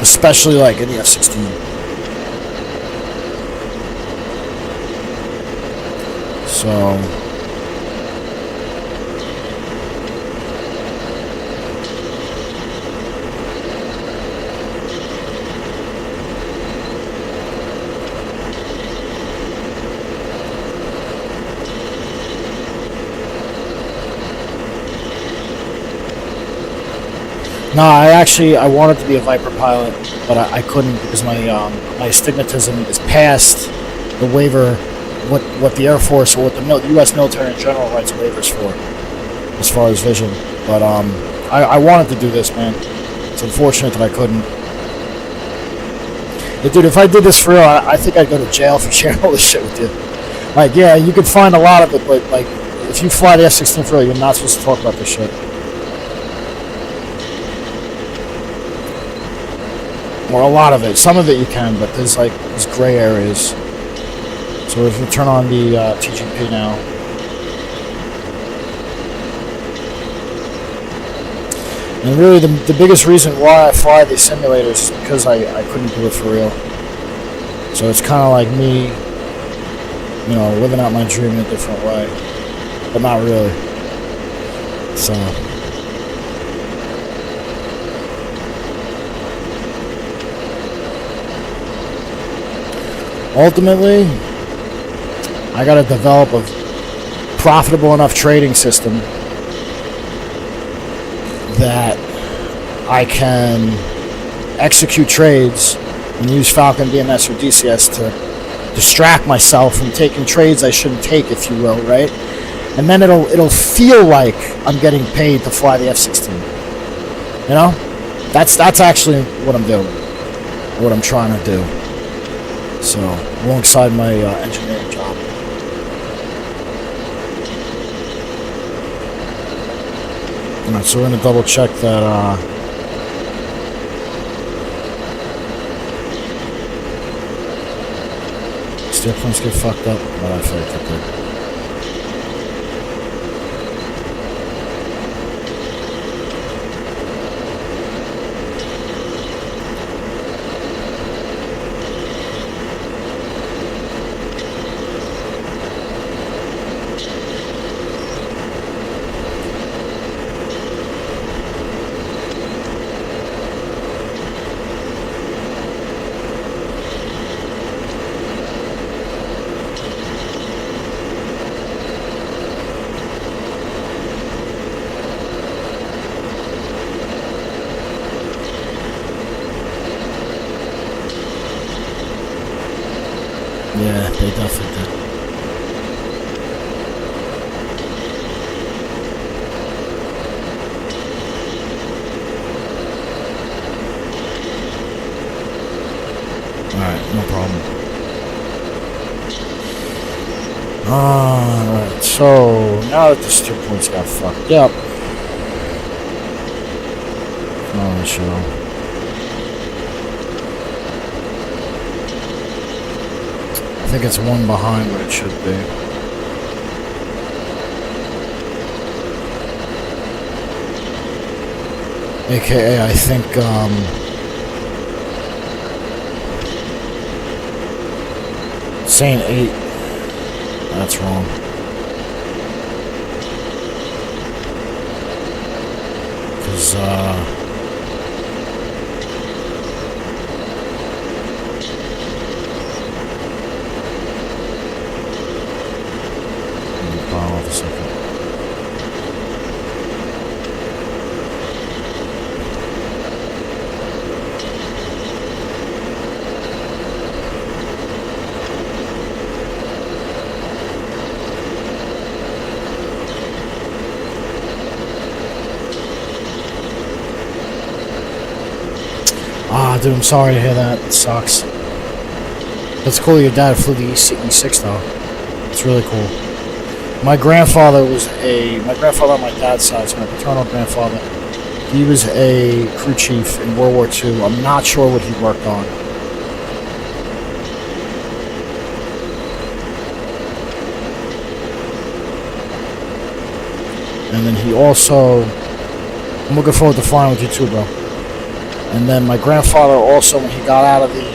Especially like in the F16. So. No, I wanted to be a Viper pilot, but I couldn't because my astigmatism is past the waiver, what the Air Force or what the U.S. military in general writes waivers for, as far as vision. But I wanted to do this, man. It's unfortunate that I couldn't. But dude, if I did this for real, I think I'd go to jail for sharing all this shit with you. Like, yeah, you could find a lot of it, but like, if you fly the F-16 for real, you're not supposed to talk about this shit. Or a lot of it. Some of it you can, but there's like these gray areas. So if you turn on the TGP now. And really the biggest reason why I fly these simulators is because I couldn't do it for real. So it's kind of like me, you know, living out my dream in a different way. But not really. So. Ultimately, I gotta develop a profitable enough trading system that I can execute trades and use Falcon, BMS, or DCS to distract myself from taking trades I shouldn't take, if you will, right? And then it'll feel like I'm getting paid to fly the F-16. You know? That's actually what I'm doing, what I'm trying to do. So, alongside my engineering job. Alright, so we're going to double check that steerpoints get fucked up, but I feel like they did. Yeah, they definitely did. Alright, no problem. Alright, so now that the steerpoints got fucked up, no issue. I think it's one behind what it should be. AKA, I think, saying 8. That's wrong. Because, hold a second. Ah, dude, I'm sorry to hear that. It sucks. That's cool your dad flew the E6 though. It's really cool. My grandfather on my dad's side, so my paternal grandfather, he was a crew chief in World War II. I'm not sure what he worked on. And then he also, I'm looking forward to flying with you too, bro. And then my grandfather also, when he got out of it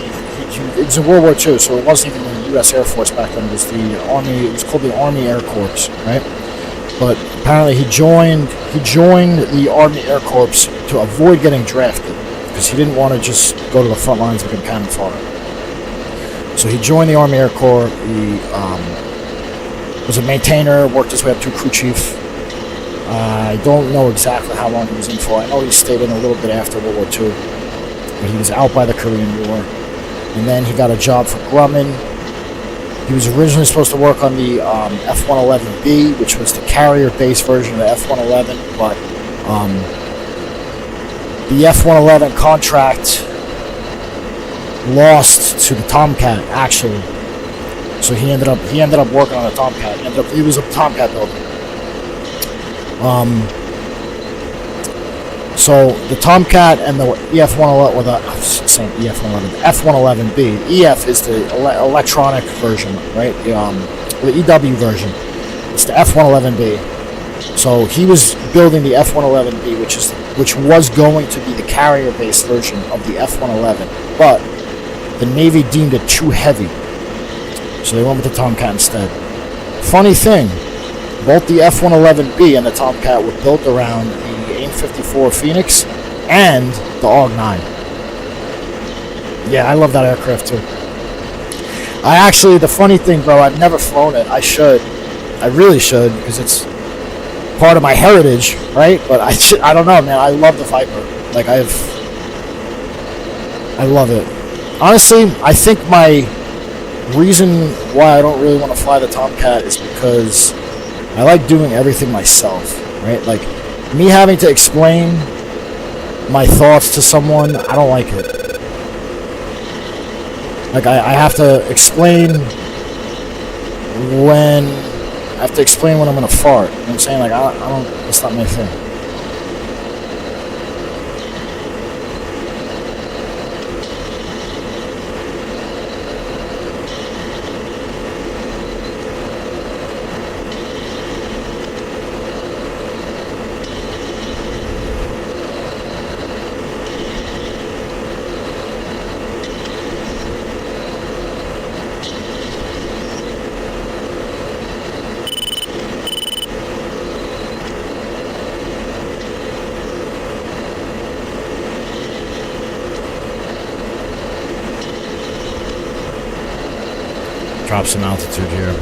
was in World War II, so it wasn't even the U.S. Air Force back then. It was the Army. It was called the Army Air Corps, right? But apparently he joined the Army Air Corps to avoid getting drafted because he didn't want to just go to the front lines and become cannon fodder. So he joined the Army Air Corps. He was a maintainer, worked his way up to crew chief. I don't know exactly how long he was in for. I know he stayed in a little bit after World War II, but he was out by the Korean War. And then he got a job for Grumman. He was originally supposed to work on the F-111B, which was the carrier-based version of the F-111, but the F-111 contract lost to the Tomcat, actually. So he ended up working on the Tomcat. He was a Tomcat builder. So the Tomcat and the EF-111, or the same EF-111, the F-111B. EF is the electronic version, right? The EW version. It's the F-111B. So he was building the F-111B, which was going to be the carrier-based version of the F-111, but the Navy deemed it too heavy, so they went with the Tomcat instead. Funny thing, both the F-111B and the Tomcat were built around the AIM-54 Phoenix and the AWG-9. Yeah, I love that aircraft too. The funny thing, bro, I've never flown it. I should. I really should, because it's part of my heritage, right? But I don't know, man. I love the Viper. Like, I love it. Honestly, I think my reason why I don't really want to fly the Tomcat is because I like doing everything myself, right? Like, me having to explain my thoughts to someone, I don't like it. Like, I have to explain when I'm going to fart. You know what I'm saying? Like, I don't, it's not my thing. Drop some altitude here.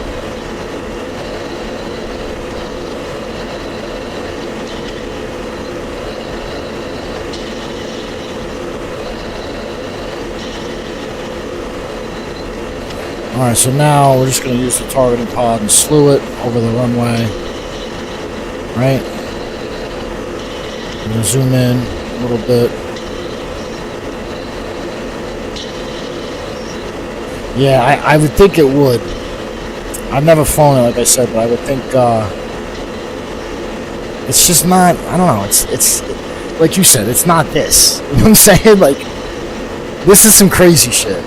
Alright, so now we're just going to use the targeting pod and slew it over the runway. Right? I'm going to zoom in a little bit. Yeah, I would think it would. I've never flown it, like I said, but I would think, it's just not, I don't know, it's, like you said, it's not this. You know what I'm saying? Like, this is some crazy shit.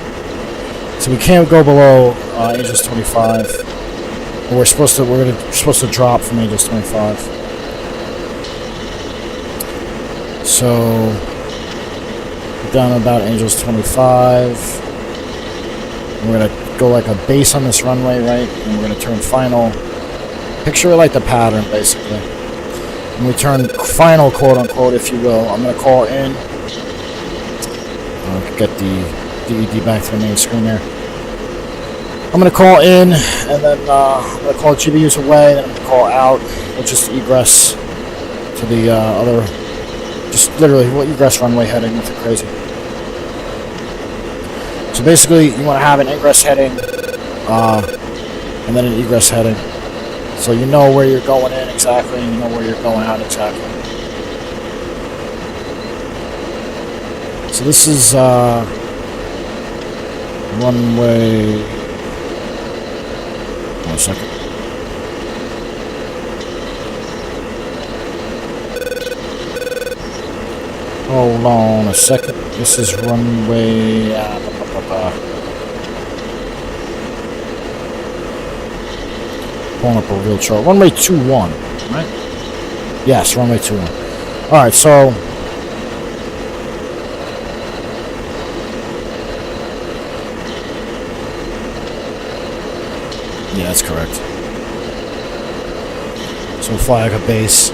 So we can't go below Angels 25. But we're supposed to drop from Angels 25. So down about Angels 25. We're gonna go like a base on this runway, right? And we're gonna turn final. Picture it like the pattern, basically. And we turn final, quote unquote, if you will. I'm gonna call in. Get the DED back to the main screen there. I'm going to call in, and then I'm going to call GBUs away, then I'm going to call out, which is egress to the other, just literally what egress runway heading, nothing crazy. So basically, you want to have an ingress heading, and then an egress heading. So you know where you're going in exactly, and you know where you're going out exactly. So this is runway. 1 second. Hold on a second. This is runway. Pulling up a real chart. Runway 21, right? Yes, runway 21. All right, so. Yeah, that's correct. So we'll fly like a base.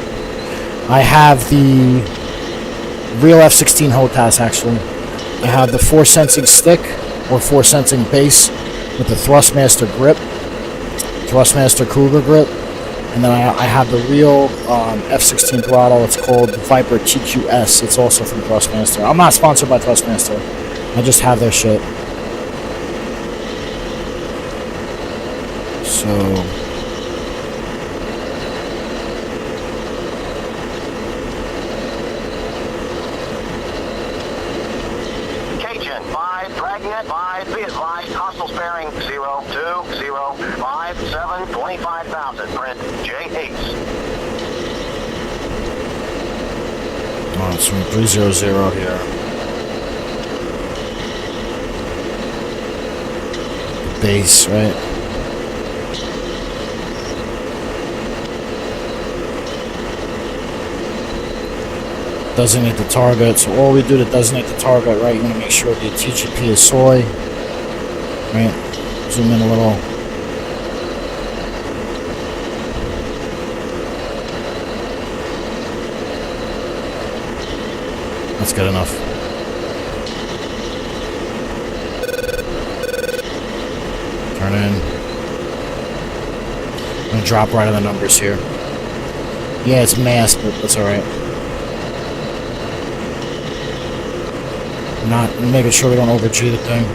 I have the real F16 HOTAS actually. I have the force sensing stick or force sensing base with the Thrustmaster grip, Thrustmaster Cougar grip, and then I have the real F16 throttle. It's called Viper TQS. It's also from Thrustmaster. I'm not sponsored by Thrustmaster. I just have their shit. So Cajun 5, Dragnet 5, be advised, hostile sparing 0205 25,000, print J8. Oh, it's from 300 here. Base, right? Designate the target. So all we do to designate the target, right? You want to make sure the TGP is soy, right? Zoom in a little. That's good enough. Turn in. I'm gonna drop right on the numbers here. Yeah, it's masked, but that's all right. Not making sure we don't over G the thing.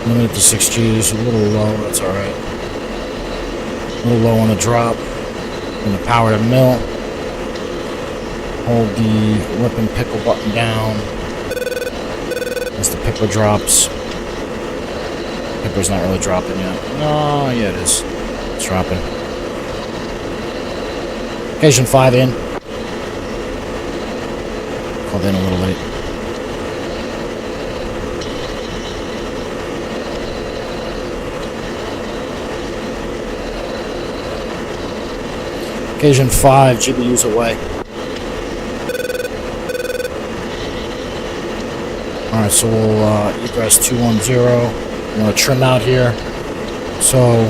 Limit it to 6 Gs, a little low, that's alright. A little low on the drop. And the power to mill. Hold the whip and pickle button down as the pickler drops. Pickler's not really dropping yet. No, yeah it is. It's dropping. Occasion 5 in. Called in a little late. Occasion 5, GBU's away. Alright, so we'll egress 210. I'm going to trim out here. So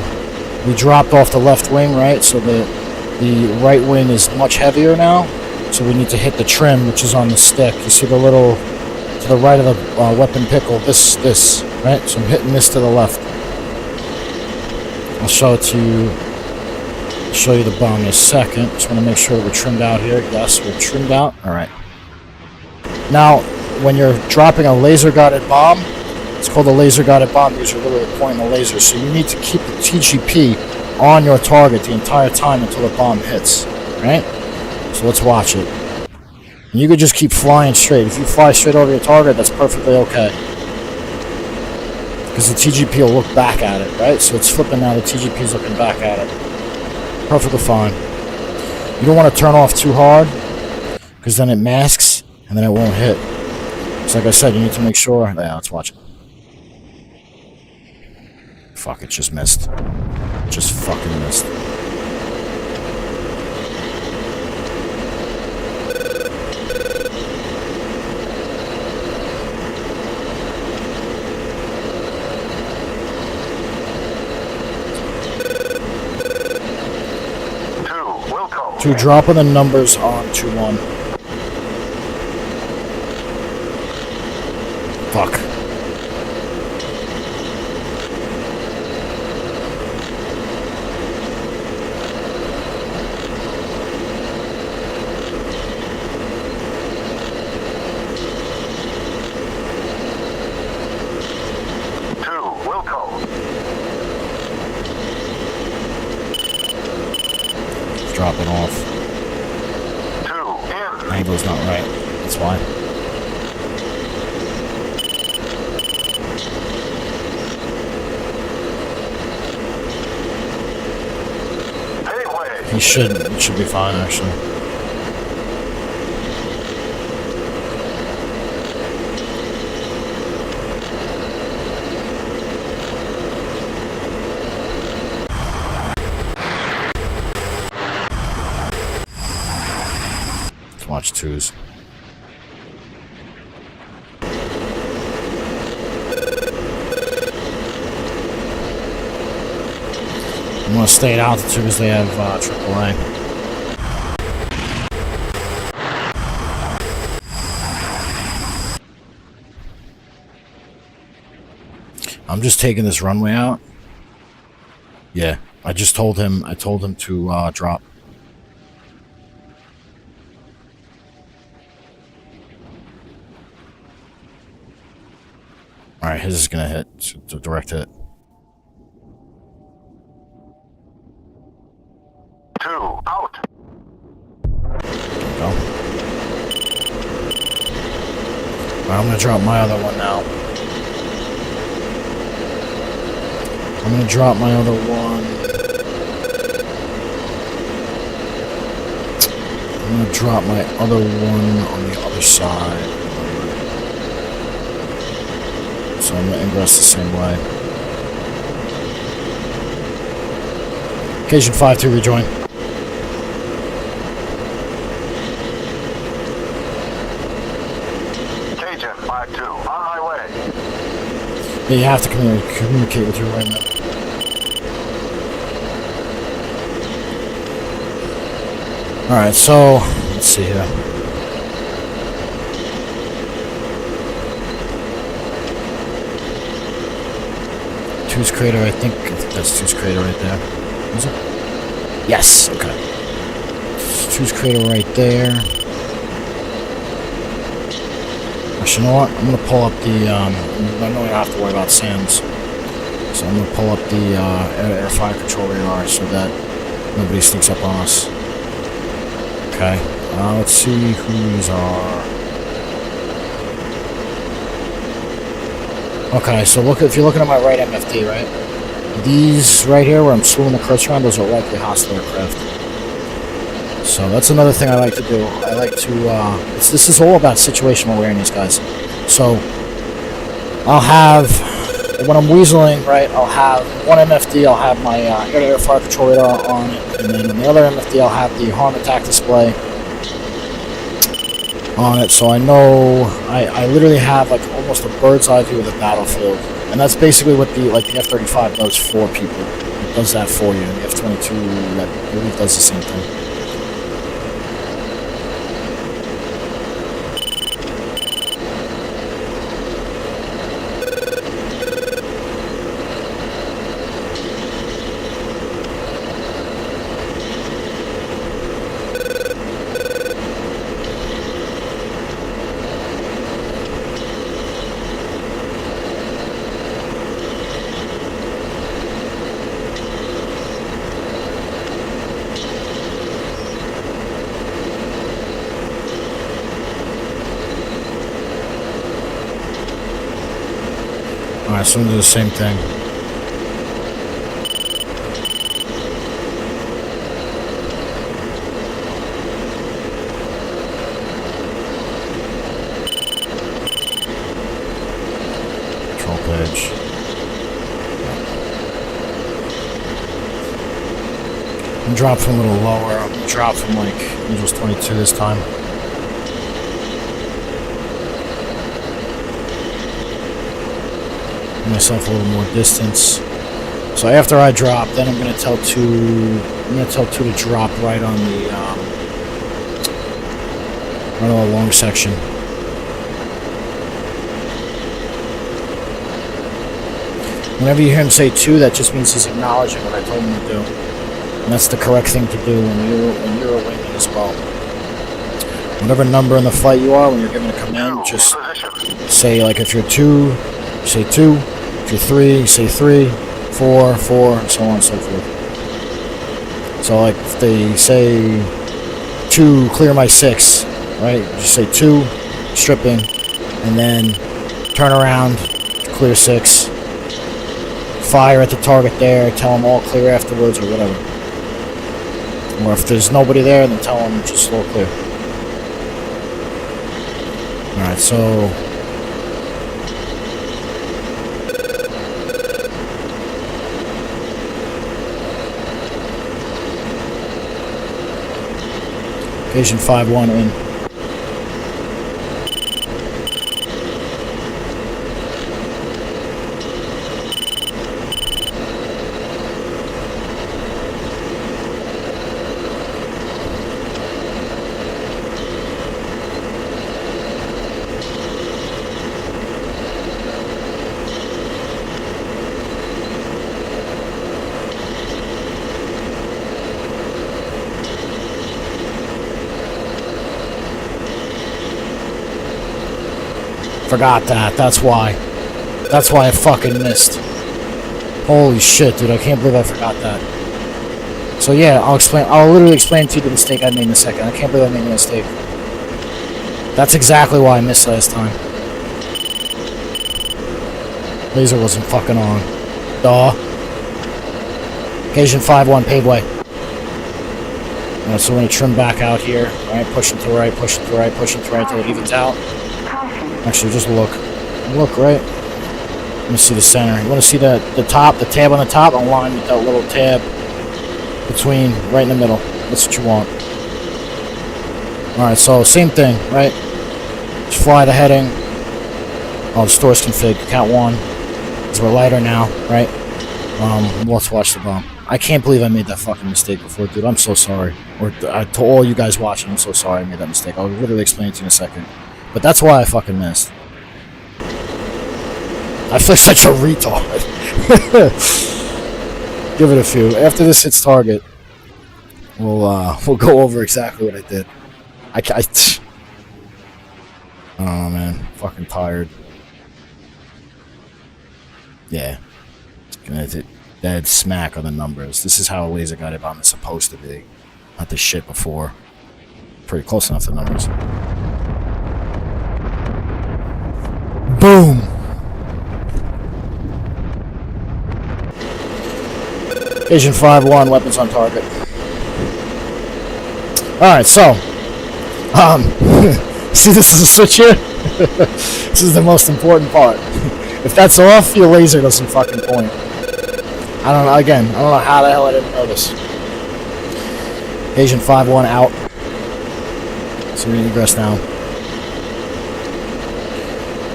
we dropped off the left wing, right? So the right wing is much heavier now. So we need to hit the trim, which is on the stick. You see the little, to the right of the weapon pickle, this, right? So I'm hitting this to the left. I'll show it to you. Show you the bomb in a second. Just want to make sure that we're trimmed out here. Yes, we're trimmed out. All right. Now, when you're dropping a laser guided bomb, It's called a laser guided bomb because you're literally pointing a laser. So you need to keep the TGP on your target the entire time until the bomb hits. Right? So let's watch it. And you could just keep flying straight. If you fly straight over your target, that's perfectly okay. Because the TGP will look back at it, right? So it's flipping now, the TGP is looking back at it. Perfectly fine. You don't want to turn off too hard, because then it masks, and then it won't hit. So like I said, you need to make sure... Yeah, let's watch it. Fuck, it just missed. Just fucking missed. To dropping the numbers on 2-1. Fuck. Dropping off. Angle's not right. That's why. He shouldn't. It should be fine, actually. Watch twos. I'm going to stay at altitude because they have AAA. I'm just taking this runway out. Yeah, I told him to drop. Alright, his is gonna hit. It's a direct hit. 2 out. Go. Alright, I'm gonna drop my other one now. I'm gonna drop my other one. I'm gonna drop my other one on the other side. So I'm going to ingress the same way. Occasion 5-2 rejoin. Occasion 5-2 on my way. Yeah, you have to communicate with your right now. Alright, so let's see here. Two's crater, I think that's Two's crater right there. Is it? Yes, okay. Two's crater right there. Actually, you know what? I'm gonna pull up the, I know I have to worry about sands. So I'm gonna pull up the air fire control radar so that nobody sneaks up on us. Okay, let's see who these are. Okay, so if you're looking at my right MFD, right? These right here, where I'm slewing the cursor around, those are likely hostile aircraft. So that's another thing I like to do. I like to, this is all about situational awareness, guys. So, I'll have, when I'm weaseling, right, I'll have one MFD, I'll have my air-to-air fire control radar on it, and then on the other MFD, I'll have the harm attack display on it, so I know I literally have like almost a bird's eye view of the battlefield, and that's basically what the F-35 does for people. It does that for you, and the F-22 that really does the same thing. Alright, so I'm gonna do the same thing. Control page. I'm drop from a little lower. I'm gonna drop from like Angels 22 this time. Give myself a little more distance. So after I drop, then I'm gonna tell two to drop right on the right on the long section. Whenever you hear him say 2, that just means he's acknowledging what I told him to do. And that's the correct thing to do when you're a wingman as well. Whatever number in the flight you are, when you're given a command, just say, like, if you're 2, say 2. If you're 3, say 3, 4, 4, and so on and so forth. So, like, if they say 2, clear my 6, right? Just say 2, stripping, and then turn around, clear 6. Fire at the target there, tell them all clear afterwards, or whatever. Or if there's nobody there, then tell them just slow clear. Alright, so... Occasion 5-1 in. Forgot that. That's why. That's why I fucking missed. Holy shit, dude. I can't believe I forgot that. So yeah, I'll literally explain to you the mistake I made in a second. I can't believe I made a mistake. That's exactly why I missed last time. Laser wasn't fucking on. Duh. Occasion 5-1 Paveway. Alright, so we're gonna trim back out here. Alright, pushing to the right, pushing to the right, pushing to the right until it evens out. Actually, just look. Look, right? Let me see the center. You want to see the top, the tab on the top, aligned with that little tab between, right in the middle. That's what you want. Alright, so same thing, right? Just fly the heading. Oh, the store's config. Count 1. Because we're lighter now, right? Let's watch the bomb. I can't believe I made that fucking mistake before, dude. I'm so sorry. Or to all you guys watching, I'm so sorry I made that mistake. I'll literally explain it to you in a second. But that's why I fucking missed. I feel such a retard. Give it a few. After this hits target, we'll go over exactly what I did. I don't know, man. Fucking tired. Yeah. It's gonna hit dead smack on the numbers. This is how a laser guided bomb is supposed to be. Not the shit before. Pretty close enough to the numbers. Boom! Agent 5-1, weapons on target. Alright, so. See, this is a switch here? This is the most important part. If that's off, your laser doesn't fucking point. I don't know, again, I don't know how the hell I didn't notice. Agent 5-1 out. So we egress now.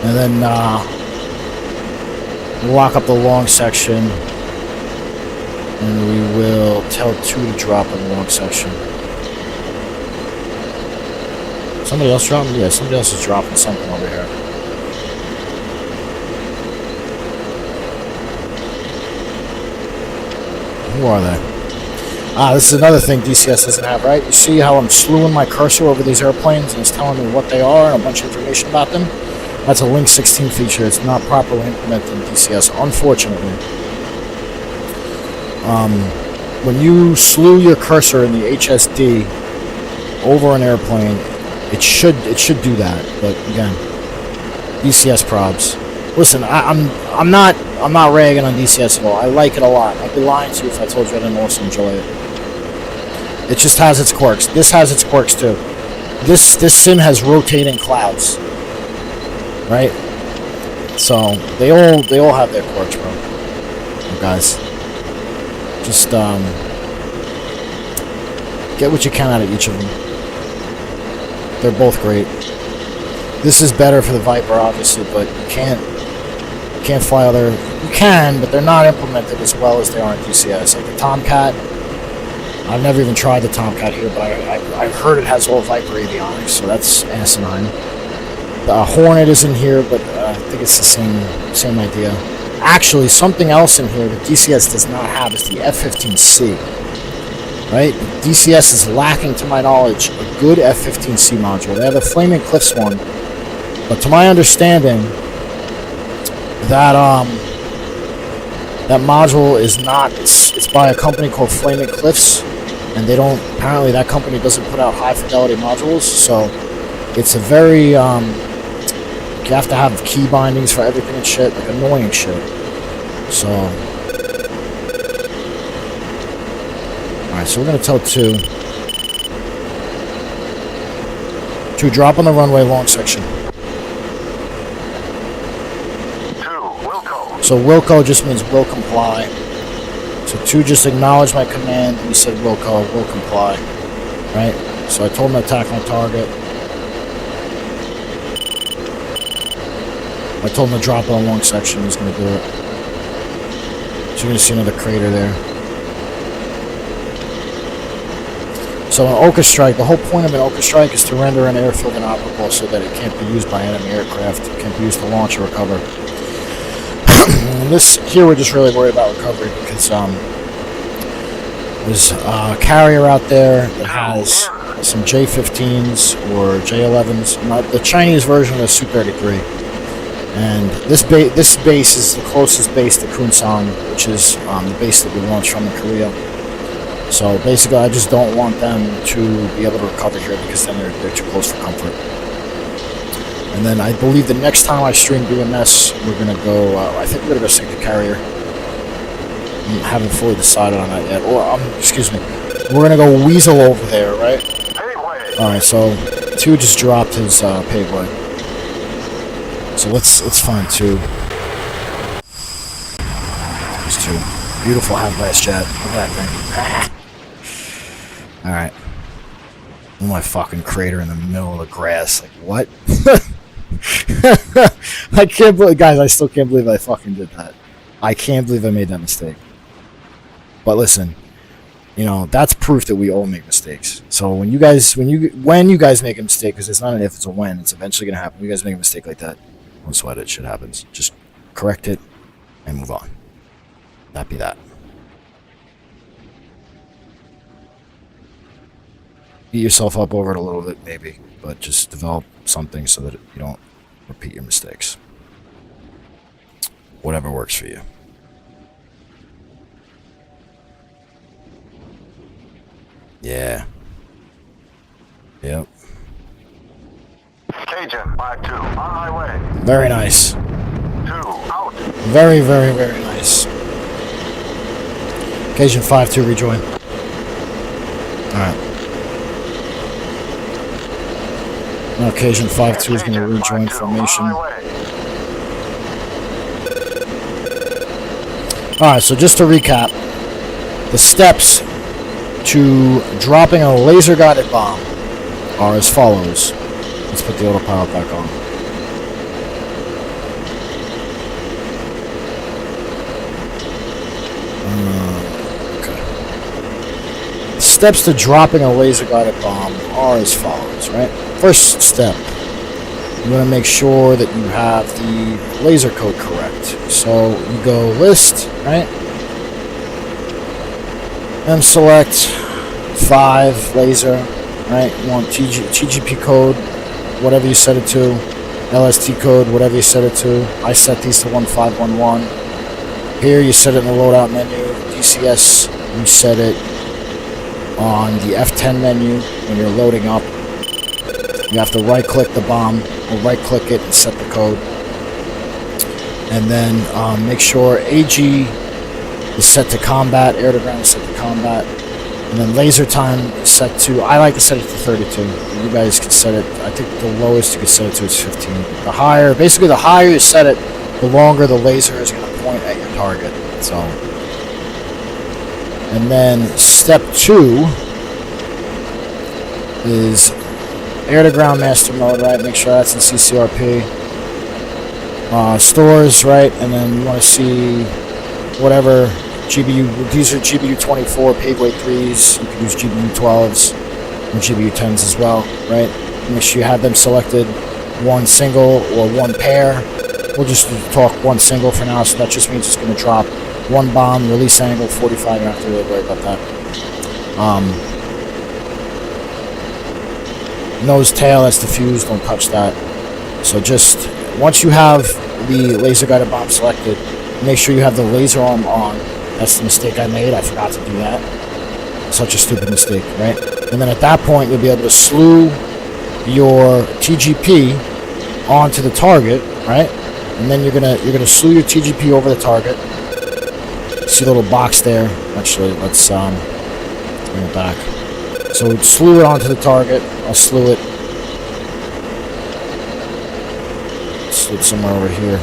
And then we'll lock up the long section, and we will tell 2 to drop in the long section. Somebody else dropping? Yeah, somebody else is dropping something over here. Who are they? This is another thing DCS doesn't have, right? You see how I'm slewing my cursor over these airplanes and it's telling me what they are and a bunch of information about them? That's a Link 16 feature. It's not properly implemented in DCS, unfortunately. When you slew your cursor in the HSD over an airplane, it should do that. But again, DCS probs. Listen, I'm not ragging on DCS at all. I like it a lot. I'd be lying to you if I told you I didn't also enjoy it. It just has its quirks. This has its quirks too. This sim has rotating clouds, right? So they all have their quirks, bro. You guys, just get what you can out of each of them. They're both great. This is better for the Viper, obviously, but you can't fly other. You can, but they're not implemented as well as they are in DCS. Like the Tomcat, I've never even tried the Tomcat here, but I've heard it has all Viper avionics, so that's asinine. The Hornet is in here, but I think it's the same idea. Actually, something else in here that DCS does not have is the F16C. Right? DCS is lacking, to my knowledge, a good F15C module. They have a Flaming Cliffs one, but to my understanding, that module is not. It's by a company called Flaming Cliffs, and they don't. Apparently, that company doesn't put out high fidelity modules, so it's a very. You have to have key bindings for everything and shit, like annoying shit. So. Alright, so we're going to tell 2. 2, drop on the runway long section. 2, Wilco. So Wilco just means will comply. So 2, just acknowledge my command. You said Wilco, will comply. Right? So I told him to attack my target. I told him to drop on a long section. He's going to do it. So you're going to see another crater there. So an OCA strike, the whole point of an OCA strike is to render an airfield inoperable so that it can't be used by enemy aircraft. It can't be used to launch or recover. And this here we're just really worried about recovery because there's a carrier out there that has some J-15s or J-11s. The Chinese version of Su-33. And this base is the closest base to Kunshan, which is the base that we launched from in Korea. So basically, I just don't want them to be able to recover here because then they're too close for comfort. And then I believe the next time I stream BMS, we're gonna go. I think we're gonna go stick the carrier. I haven't fully decided on that yet. Or excuse me, we're gonna go weasel over there, right? All right. So 2 just dropped his Paveway. So let's find 2. There's 2. Beautiful half-blast jet. Look at that thing. Alright. Oh, my fucking crater in the middle of the grass. Like, what? I can't believe... Guys, I still can't believe I fucking did that. I can't believe I made that mistake. But listen, you know, that's proof that we all make mistakes. So when you guys make a mistake, because it's not an if, it's a when, it's eventually going to happen. When you guys make a mistake like that, don't sweat it. Shit happens. Just correct it and move on. That be that. Beat yourself up over it a little bit, maybe, but just develop something so that you don't repeat your mistakes. Whatever works for you. Yeah. Yep. Cajun 5-2, on my way. Very nice. 2, out. Very, very, very nice. Cajun 5-2, rejoin. Alright. Now Cajun 5-2 is going to rejoin formation. Alright, so just to recap, the steps to dropping a laser-guided bomb are as follows. Let's put the autopilot back on. Okay. Steps to dropping a laser-guided bomb are as follows, right? First step, you want to make sure that you have the laser code correct. So you go list, right? And select 5 laser, right? You want TGP code, whatever you set it to. LST code, whatever you set it to. I set these to 1511. Here you set it in the loadout menu. DCS, you set it on the F10 menu when you're loading up. You have to right-click the bomb, or right-click it and set the code. And then make sure AG is set to combat, air to ground is set to combat, and then laser time is set to, I like to set it to 32. You guys can set it, I think the lowest you can set it to is 15. The higher, basically the higher you set it, the longer the laser is going to point at your target. So, and then step 2 is air to ground master mode, right? Make sure that's in CCRP. Stores, right? And then you want to see whatever GBU, these are GBU-24 Paveway 3s. You can use GBU-12s and GBU-10s as well, right? Make sure you have them selected, one single or one pair. We'll just talk one single for now, so that just means it's going to drop one bomb, release angle 45. You don't have to really worry about that. Nose tail, that's diffused, don't touch that. So just once you have the laser guided bomb selected, make sure you have the laser arm on. That's the mistake I made. I forgot to do that. Such a stupid mistake, right? And then at that point, you'll be able to slew your TGP onto the target, right? And then you're gonna slew your TGP over the target. See the little box there? Actually, let's bring it back. So we'd slew it onto the target. I'll slew it. Slew it somewhere over here.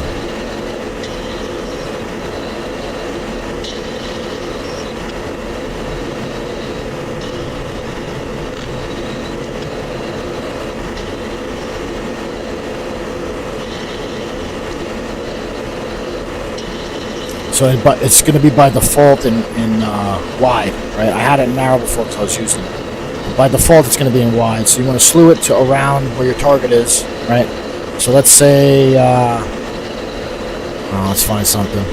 So it's going to be by default in wide, right? I had it in narrow before because I was using it. But by default, it's going to be in wide. So you want to slew it to around where your target is, right? So let's say, let's find something.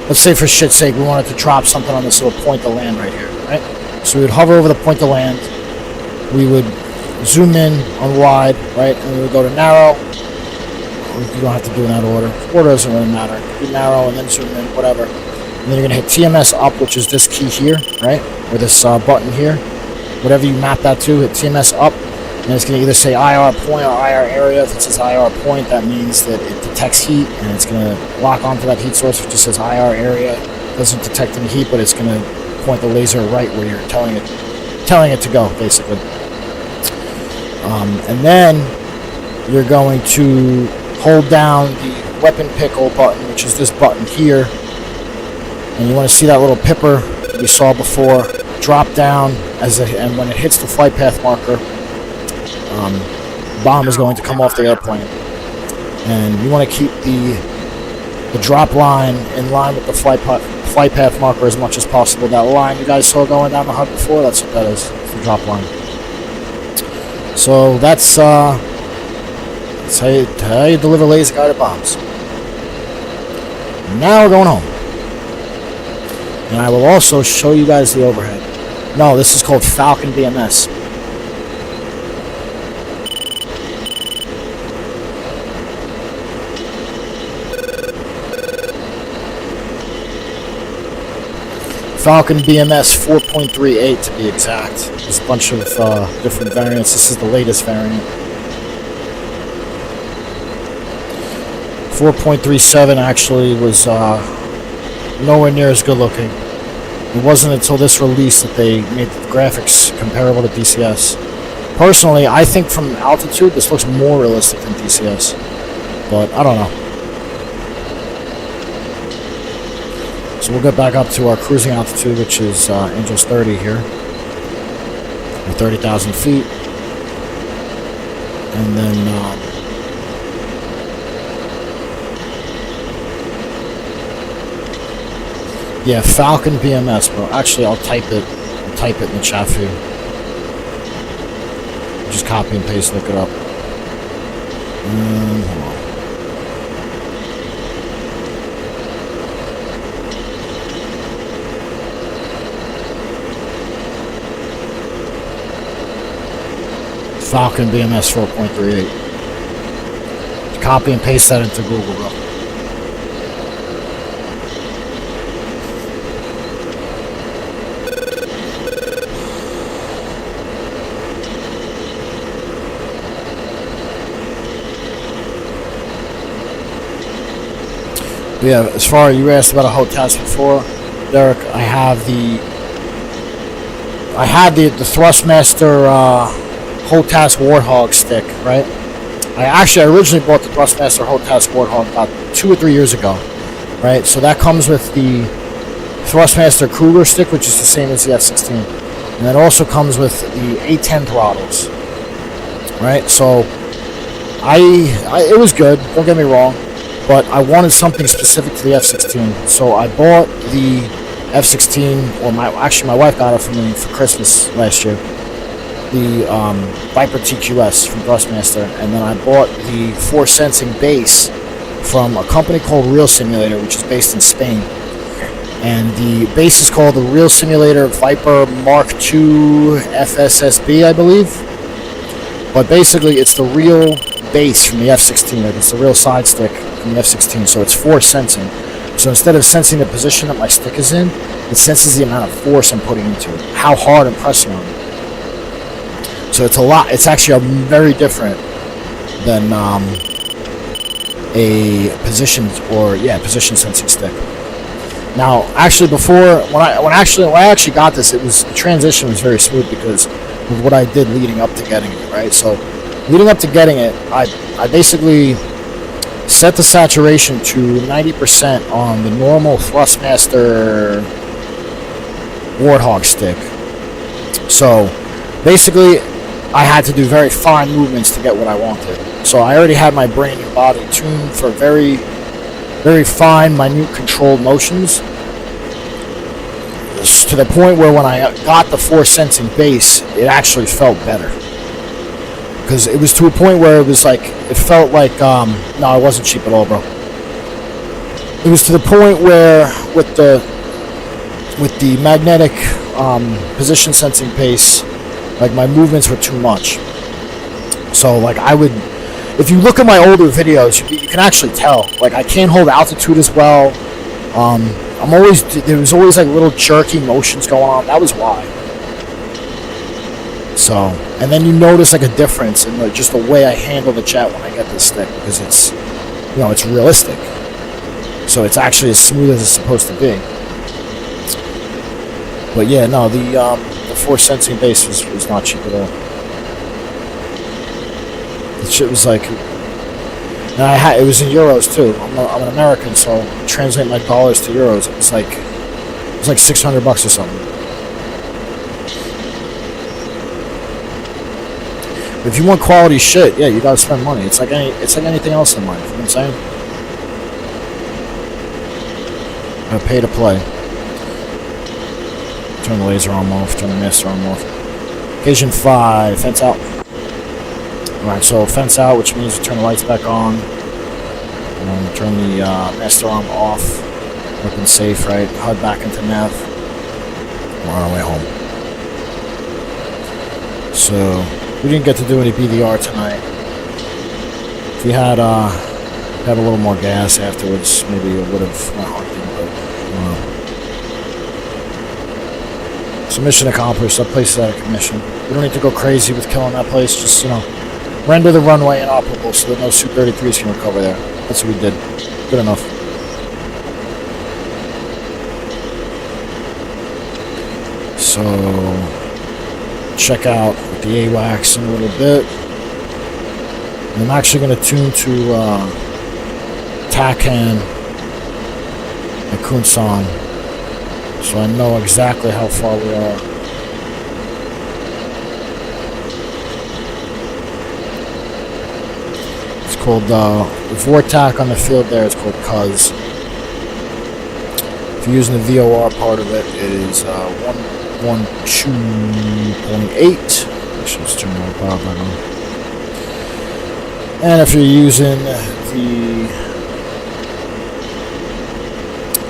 Let's say for shit's sake, we wanted to drop something on this little point to land right here, right? So we would hover over the point to land. We would zoom in on wide, right? And we would go to narrow. You don't have to do in that order. Order doesn't really matter. Do narrow and then zoom in, whatever. And then you're going to hit TMS up, which is this key here, right? Or this button here. Whatever you map that to, hit TMS up. And it's going to either say IR point or IR area. If it says IR point, that means that it detects heat, and it's going to lock onto that heat source. If it just says IR area, it doesn't detect any heat, but it's going to point the laser right where you're telling it to go, basically. And then you're going to hold down the weapon pickle button, which is this button here, and you want to see that little pipper we saw before drop down and when it hits the flight path marker, bomb is going to come off the airplane, and you want to keep the drop line in line with the flight path marker as much as possible. That line you guys saw going down the HUD before, that's what that is, the drop line. So that's how you deliver laser guided bombs. Now we're going home. And I will also show you guys the overhead. No, this is called Falcon BMS. Falcon BMS 4.38 to be exact. There's a bunch of different variants. This is the latest variant. 4.37 actually was nowhere near as good looking. It wasn't until this release that they made the graphics comparable to DCS. Personally, I think from altitude this looks more realistic than DCS, but I don't know. So we'll get back up to our cruising altitude, which is Angels 30 here, or 30,000 feet, and then yeah, Falcon BMS, bro. Actually, I'll type it in the chat for you. Just copy and paste, look it up. Hold on. Falcon BMS 4.38. Copy and paste that into Google, bro. But yeah, as far as you asked about a HOTAS before, Derek, I had the Thrustmaster HOTAS Warthog stick, right? I originally bought the Thrustmaster HOTAS Warthog about 2 or 3 years ago, right? So that comes with the Thrustmaster Cougar stick, which is the same as the F16, and that also comes with the A10 throttles, right? So it was good. Don't get me wrong, but I wanted something specific to the F16, so I bought the F16, or my wife got it for me for Christmas last year, the Viper TQS from Thrustmaster, and then I bought the force sensing base from a company called Real Simulator, which is based in Spain, and the base is called the Real Simulator Viper Mark II FSSB, I believe, but basically it's the real base from the F16, like it's the real side stick from the F16, so it's force sensing. So instead of sensing the position that my stick is in, it senses the amount of force I'm putting into it, how hard I'm pressing on it. So it's actually very different than a position sensing stick. Now, actually, before when I actually got this, the transition was very smooth because of what I did leading up to getting it, right? So leading up to getting it, I basically set the saturation to 90% on the normal Thrustmaster Warthog stick. So basically, I had to do very fine movements to get what I wanted. So I already had my brain and body tuned for very, very fine, minute controlled motions, to the point where when I got the force sensing base, it actually felt better. Because it was to a point where it felt like, no, it wasn't cheap at all, bro. It was to the point where with the magnetic position sensing base, like my movements were too much. So like if you look at my older videos, you can actually tell. Like I can't hold altitude as well. There was always like little jerky motions going on. That was why. So, and then you notice like a difference in just the way I handle the chat when I get this stick, because it's, it's realistic. So it's actually as smooth as it's supposed to be. But yeah, no, the force sensing base was not cheap at all. The shit was like, and it was in euros too. I'm an American, so translate my dollars to euros. It was like $600 or something. If you want quality shit, yeah, you gotta spend money. It's like anything else in life. You know what I'm saying? Gotta pay to play. Turn the laser arm off. Turn the master arm off. Occasion 5. Fence out. Alright, so fence out, which means you turn the lights back on. And turn the master arm off. Weapon safe, right? HUD back into nav. We're on our way home. So we didn't get to do any BDR tonight. If we had a little more gas afterwards, maybe it would have went hunting, but so mission accomplished. That place is out of commission. We don't need to go crazy with killing that place. Just render the runway inoperable so that no Su-33s can recover there. That's what we did. Good enough. So check out the AWACS in a little bit. And I'm actually going to tune to TACAN and Kunsan, so I know exactly how far we are. It's called the VORTAC on the field there. It's called CUZ. If you're using the VOR part of it, it is 112.8. Actually, let's turn the power back on. And if you're using the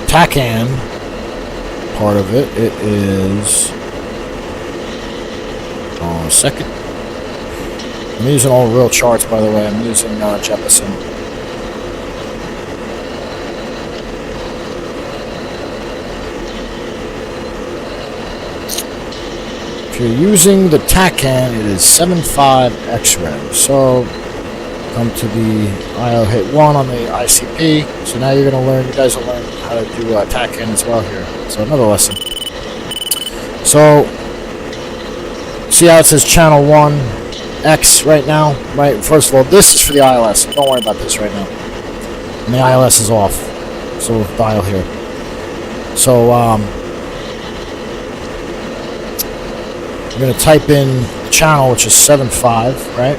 TACAN part of it, it is second. I'm using all real charts, by the way. I'm using Jeppesen. If you're using the TACAN, it is 75 X-Rev. So come to the IO hit 1 on the ICP. So now you're going to learn, you guys will learn how to do TACAN as well here. So another lesson. So, see how it says channel 1 X right now? Right. First of all, this is for the ILS. Don't worry about this right now. And the ILS is off. So dial here. So, you're going to type in the channel, which is 7.5, right?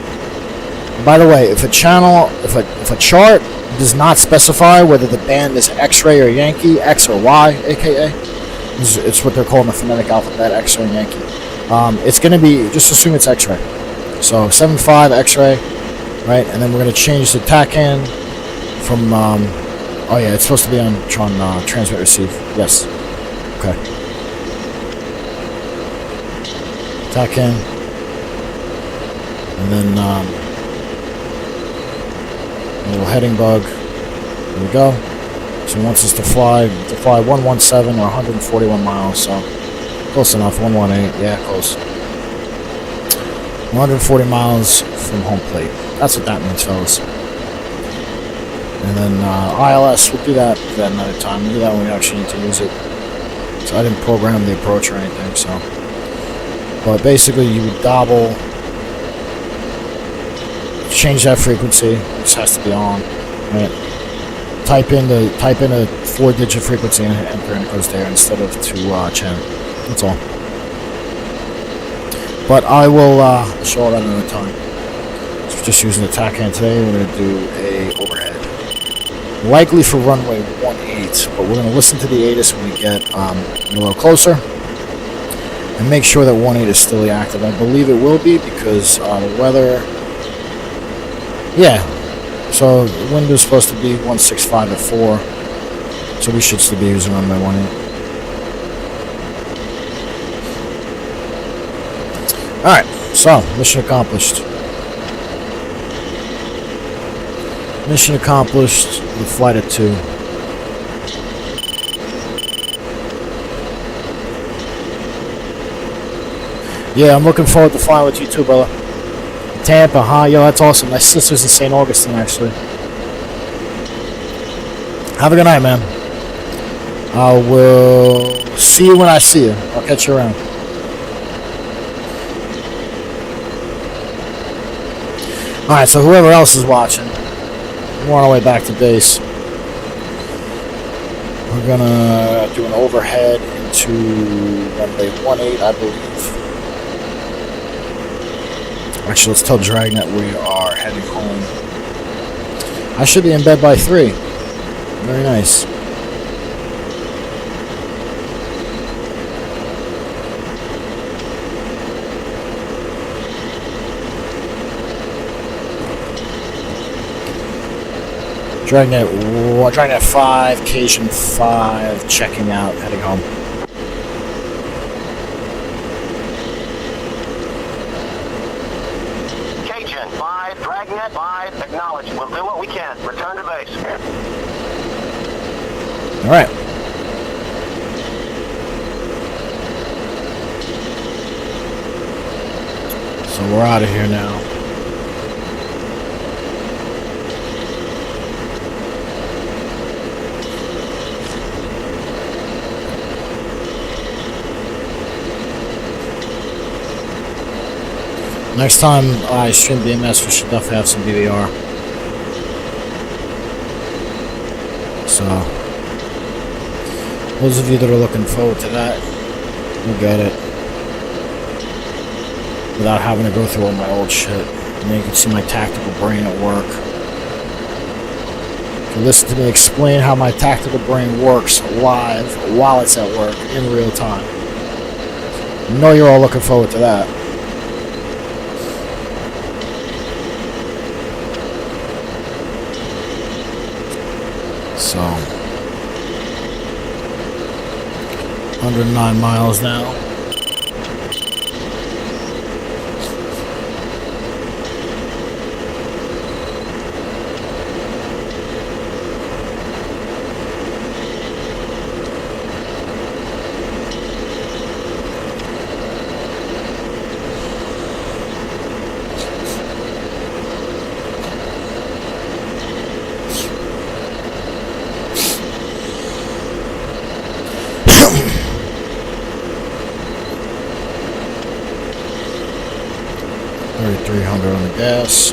By the way, if a channel, if a chart does not specify whether the band is X-ray or Yankee, X or Y, aka, it's what they're calling the phonetic alphabet, X-ray and Yankee. It's going to be, just assume it's X-ray. So 7.5 X-ray, right? And then we're going to change the TACAN from, oh yeah, it's supposed to be on transmit receive. Yes. Okay. TACAN. And then, a little heading bug. There we go. So he wants us to fly 117 or 141 miles. So close enough. 118. Yeah, close. 140 miles from home plate. That's what that means, fellas. And then ILS, we'll do that another time. We'll do that when we actually need to use it. So I didn't program the approach or anything. So, but basically, you would double. Change that frequency. It just has to be on, right? Type in a 4-digit frequency and hit enter, and it goes there instead of to channel. That's all. But I will show all that another time. So we're just using the TACAN today. We're going to do a overhead, likely for runway 18, but we're going to listen to the ATIS when we get a little closer and make sure that 18 is still active. I believe it will be because the weather. Yeah, so the wind is supposed to be 165 at 4, so we should still be using runway 18. Alright, so, mission accomplished. Mission accomplished with flight at 2. Yeah, I'm looking forward to flying with you too, brother. Tampa, huh? Yo, that's awesome. My sister's in St. Augustine, actually. Have a good night, man. I will see you when I see you. I'll catch you around. Alright, so whoever else is watching, we're on our way back to base. We're gonna do an overhead into runway 18, I believe. Actually, let's tell Dragnet we are heading home. I should be in bed by 3. Very nice. Dragnet 5, Cajun 5, checking out, heading home. Dragnet 5, acknowledge. We'll do what we can. Return to base. Alright. So we're out of here now. Next time I stream BMS, we should definitely have some BBR. So, those of you that are looking forward to that, you'll get it. Without having to go through all my old shit. And then you can see my tactical brain at work. If you listen to me explain how my tactical brain works live while it's at work in real time. I know you're all looking forward to that. So, 109 miles now. 300 on the gas.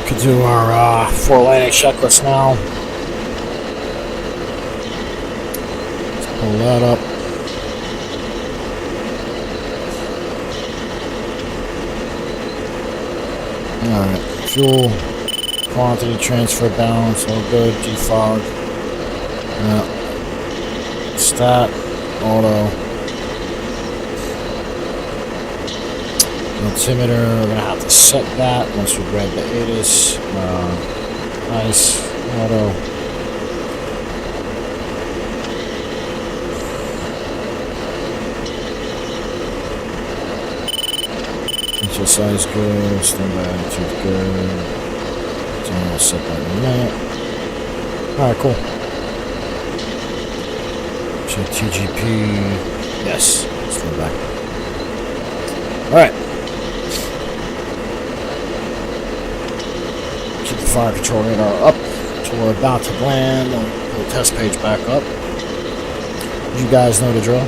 Could do our 4 landing checklist now. Let's pull that up. Alright, fuel, quantity, transfer balance, all good, defog. Stat, auto. Altimeter, we're going to have to set that once we grab the ATIS. Nice, auto. Initial size good, standby attitude good. So we'll set that in a minute. Alright, cool. Check TGP. Yes, stand back. Alright. Keep the fire control radar up until we're about to land. I'll pull the test page back up. You guys know the drill.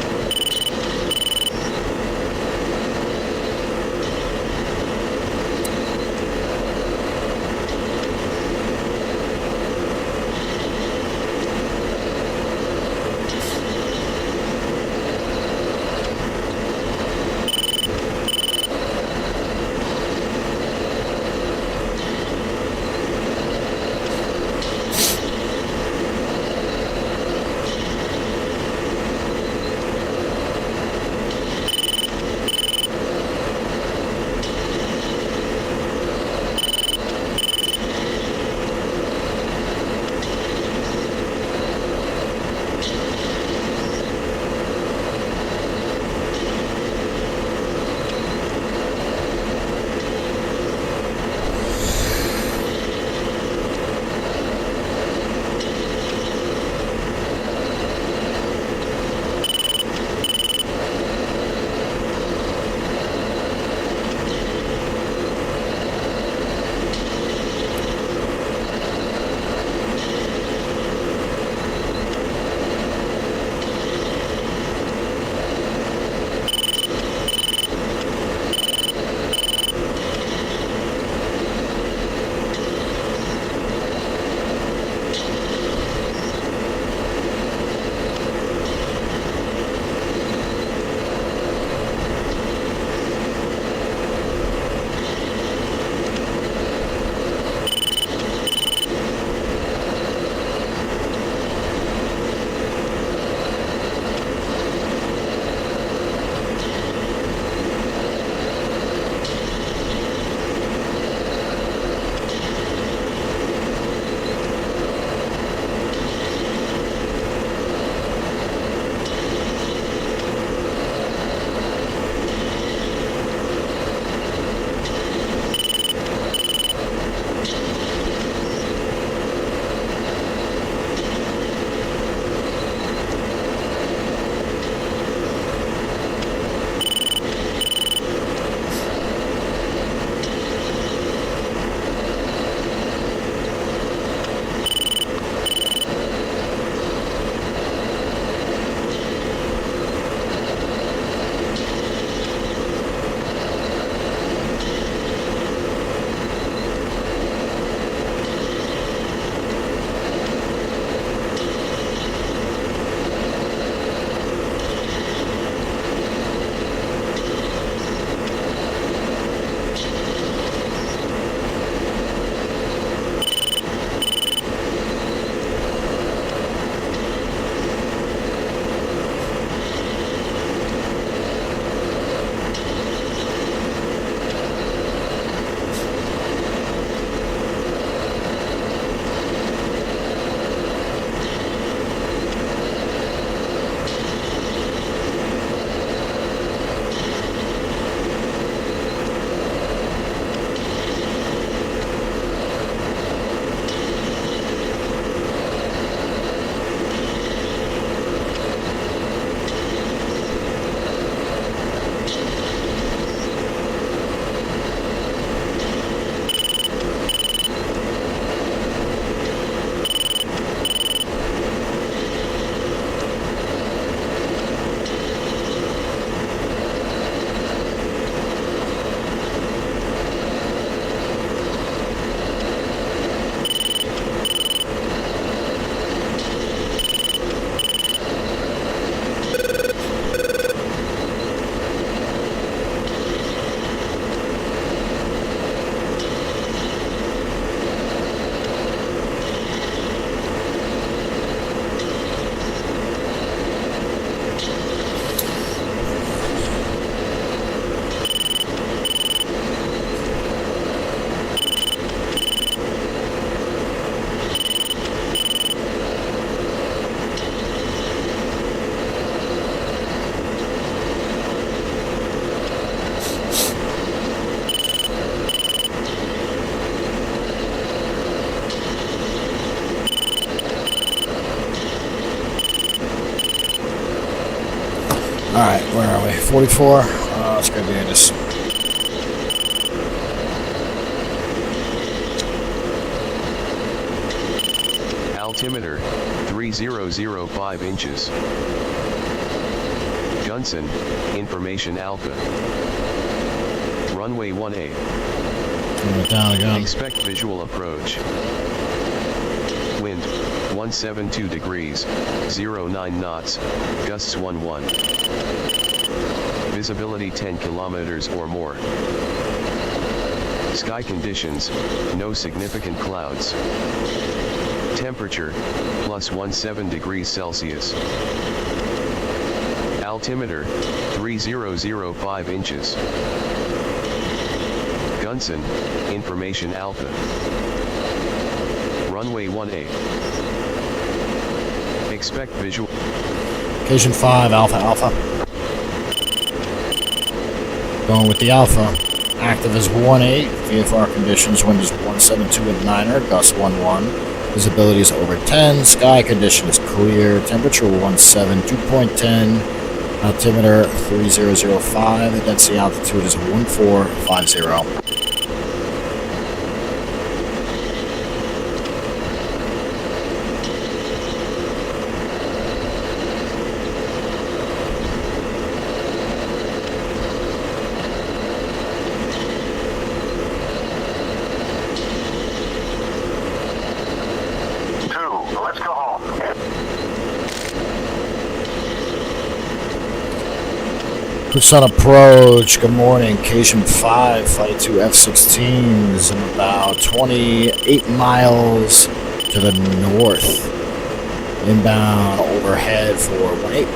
44. Let's go to the ATIS. Altimeter, 3005 inches. Gunson, information Alpha. Runway 1A. Turn it down again. Expect visual approach. Wind, 172 degrees, 09 knots, gusts 11. Visibility 10 kilometers or more. Sky conditions, no significant clouds. Temperature, +17 degrees Celsius. Altimeter, 3005 inches. Gunson, information Alpha. Runway 1A. Expect visual. Location 5, Alpha Alpha. Going with the Alpha. Active is 1-8. VFR conditions, wind is 172 at 9er, gust 11. Visibility is over 10. Sky condition is clear. Temperature 17, 2.10. Altimeter 3005. The density altitude is 1450. Let's go home. Puts on approach. Good morning. Occasion 5, Flight 2 F16s in about 28 miles to the north. Inbound overhead for 18.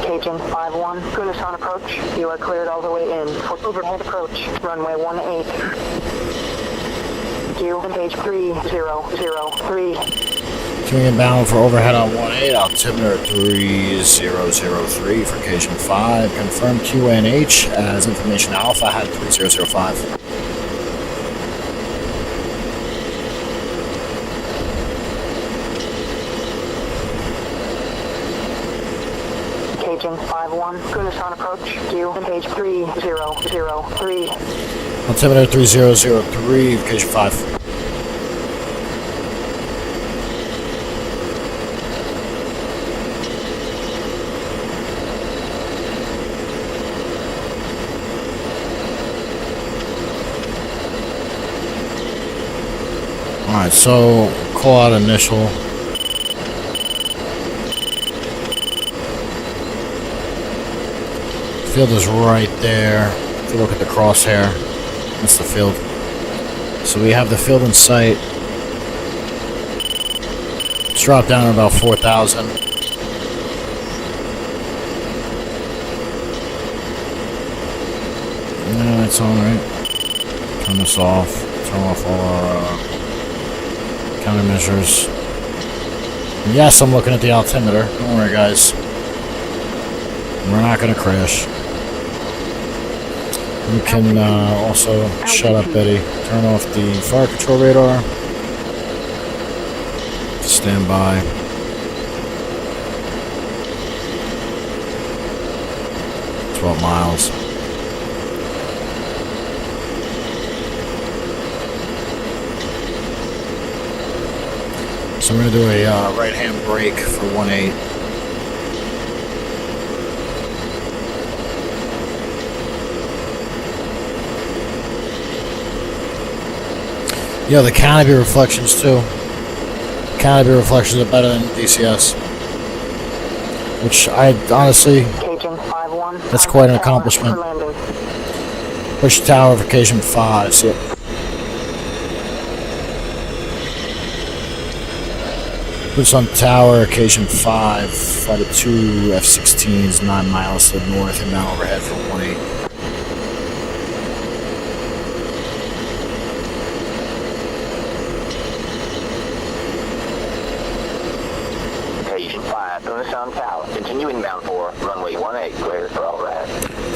Cajun 5-1, Goodness on approach. You are cleared all the way in for overhead approach. Runway 18. Q and page 3003. Queuing inbound for overhead on 18. Altimeter 3003 for Occasion 5. Confirm QNH as information Alpha had 3005. Cajun 5-1, Goodness on approach. Q and page 3003. Altimeter 3003 for Occasion 5. Alright, so call out initial. Field is right there. If you look at the crosshair, that's the field. So we have the field in sight. Let's drop down to about 4,000. Yeah, it's alright. Turn this off. Turn off all our countermeasures. Yes, I'm looking at the altimeter. Don't worry, guys. We're not going to crash. You can also shut up, Betty. Turn off the fire control radar. Stand by. – 12 miles. So I'm going to do a right-hand brake for 18. Yeah, the canopy reflections too. Canopy reflections are better than DCS. Which I honestly, Cajun 5-1, that's quite an accomplishment. for landing. Push tower for Occasion 5. So, puts on tower, Occasion 5, Flight 2 F16s, 9 miles to the north, and now overhead for 18. Occasion 5, Sound Tower. Continue inbound for runway 18, clear for overhead.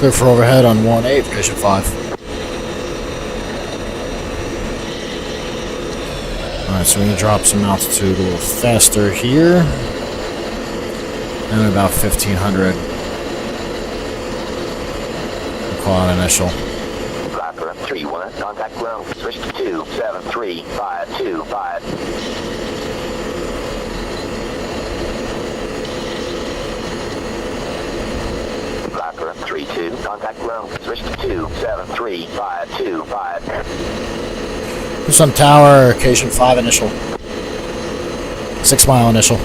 Clear for overhead on 1-8, Station 5. Alright, so we're going to drop some altitude a little faster here. And about 1500. We'll call out initial. Viper 3-1, contact ground, switch to 273-525. Viper 3-2, contact ground, switch to 273-525. Tucson Tower, occasion 5 initial. 6 mile initial.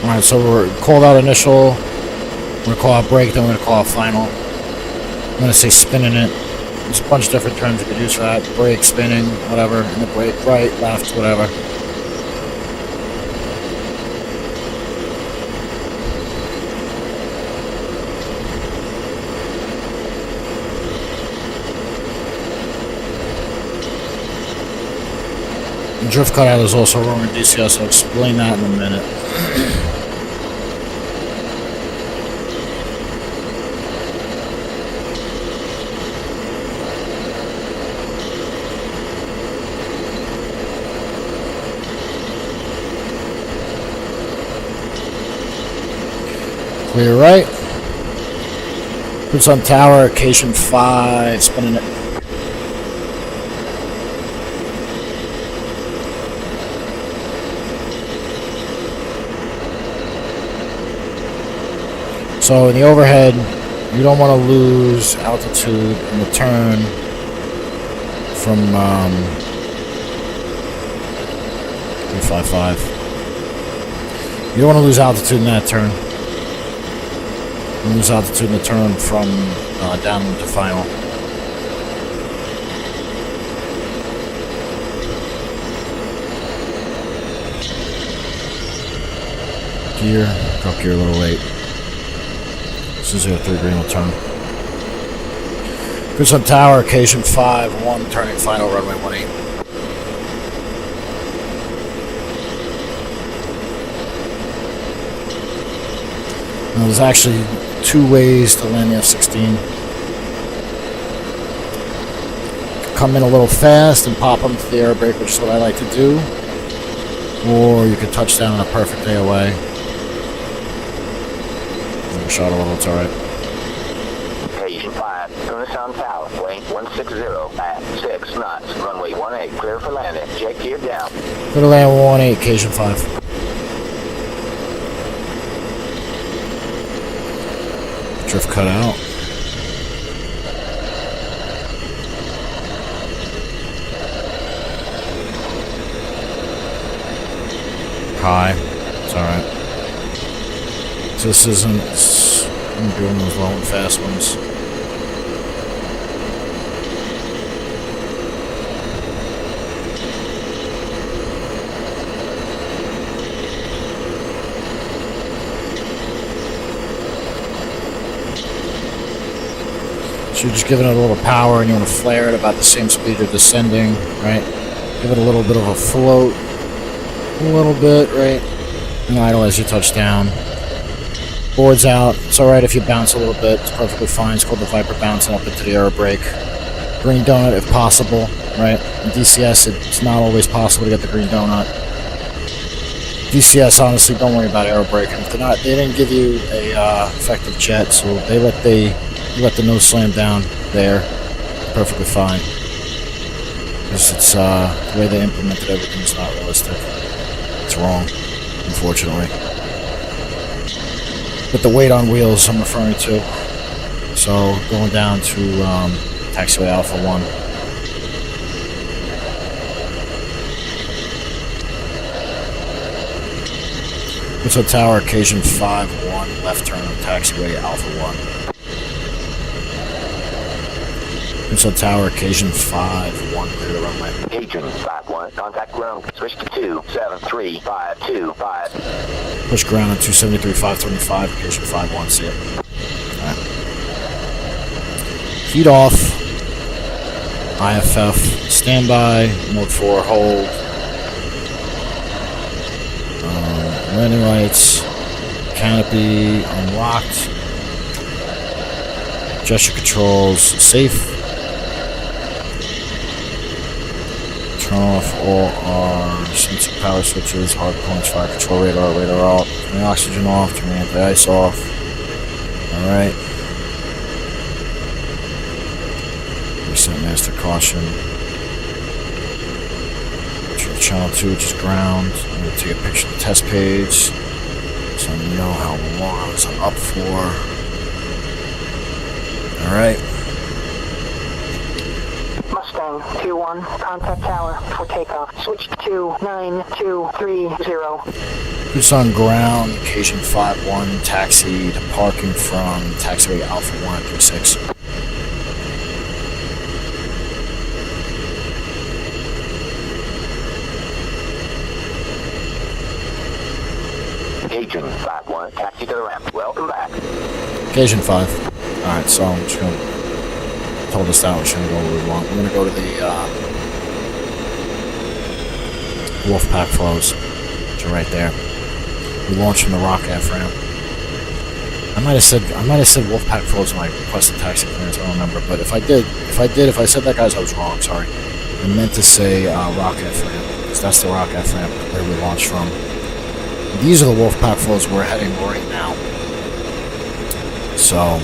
Alright, so we're called out initial, we're going to call out break, then we're going to call out final. I'm going to say spinning it. There's a bunch of different terms you could use for that. Break, spinning, whatever, and the break, right, left, whatever. And drift cutout is also wrong in DCS, I'll explain that in a minute. Clear right. Tucson Tower, occasion 5, spinning it. So in the overhead, you don't want to lose altitude in the turn from 355. You don't want to lose altitude in that turn. You lose altitude in the turn from down to final. Gear, drop gear a little late. 03 green will turn. Tucson Tower, occasion 5, 1, turning final, runway 18. Now, there's actually 2 ways to land the F-16. Come in a little fast and pop them to the air brake, which is what I like to do. Or you could touch down on a perfect AOA. Shot a little, it's alright. Occasion 5, Tucson Tower, way 160 at 6 knots, runway 18, clear for landing, jet gear down. Clear to land 18, occasion 5. Drift cut out. High, it's alright. So this isn't, I'm doing those low and fast ones. So you're just giving it a little power and you want to flare it about the same speed you're descending, right? Give it a little bit of a float, a little bit, right? And idle as you touch down. Board's out. It's alright if you bounce a little bit. It's perfectly fine. It's called the Viper bouncing up into the air brake. Green donut if possible, right? In DCS, it's not always possible to get the green donut. DCS, honestly, don't worry about air brake. If they're not, they didn't give you a effective jet, so they let the nose slam down there. Perfectly fine. Because it's the way they implemented everything is not realistic. It's wrong, unfortunately. But the weight on wheels I'm referring to. So going down to taxiway Alpha 1. Tucson Tower, occasion 5-1, left turn on taxiway Alpha 1. So tower, occasion 5-1, clear the runway. Cajun 5-1, contact ground. Switch to 273-525. Push ground on 273-525, occasion 5-1, see it. Alright. Heat off. IFF, standby. Mode 4, hold. Landing lights. Canopy, unlocked. Gesture controls, safe. Turn off all our sensor power switches, hard points, fire control radar, radar off, turn the oxygen off, turn the anti-ice off. Alright. Reset master caution. Turn channel 2, which is ground. I'm going to take a picture of the test page so I know how long I was up for. Alright. Mustang 2-1, contact tower for takeoff. Switch to 9230. Who's on ground, occasion 5-1, taxi to parking from taxiway Alpha 136. Cajun 5-1, taxi to the ramp. Welcome back. Occasion 5. Alright, so I'm just going to hold this down. We're just going to go where we want. We're going to go to the Wolfpack flows, which are right there. We launch from the rock F ramp. I might have said Wolfpack flows when I requested taxi clearance. I don't remember, but if I said that, guys, I was wrong. Sorry. I meant to say rock F ramp, because that's the rock F ramp where we launched from. These are the Wolfpack flows we're heading right now. So,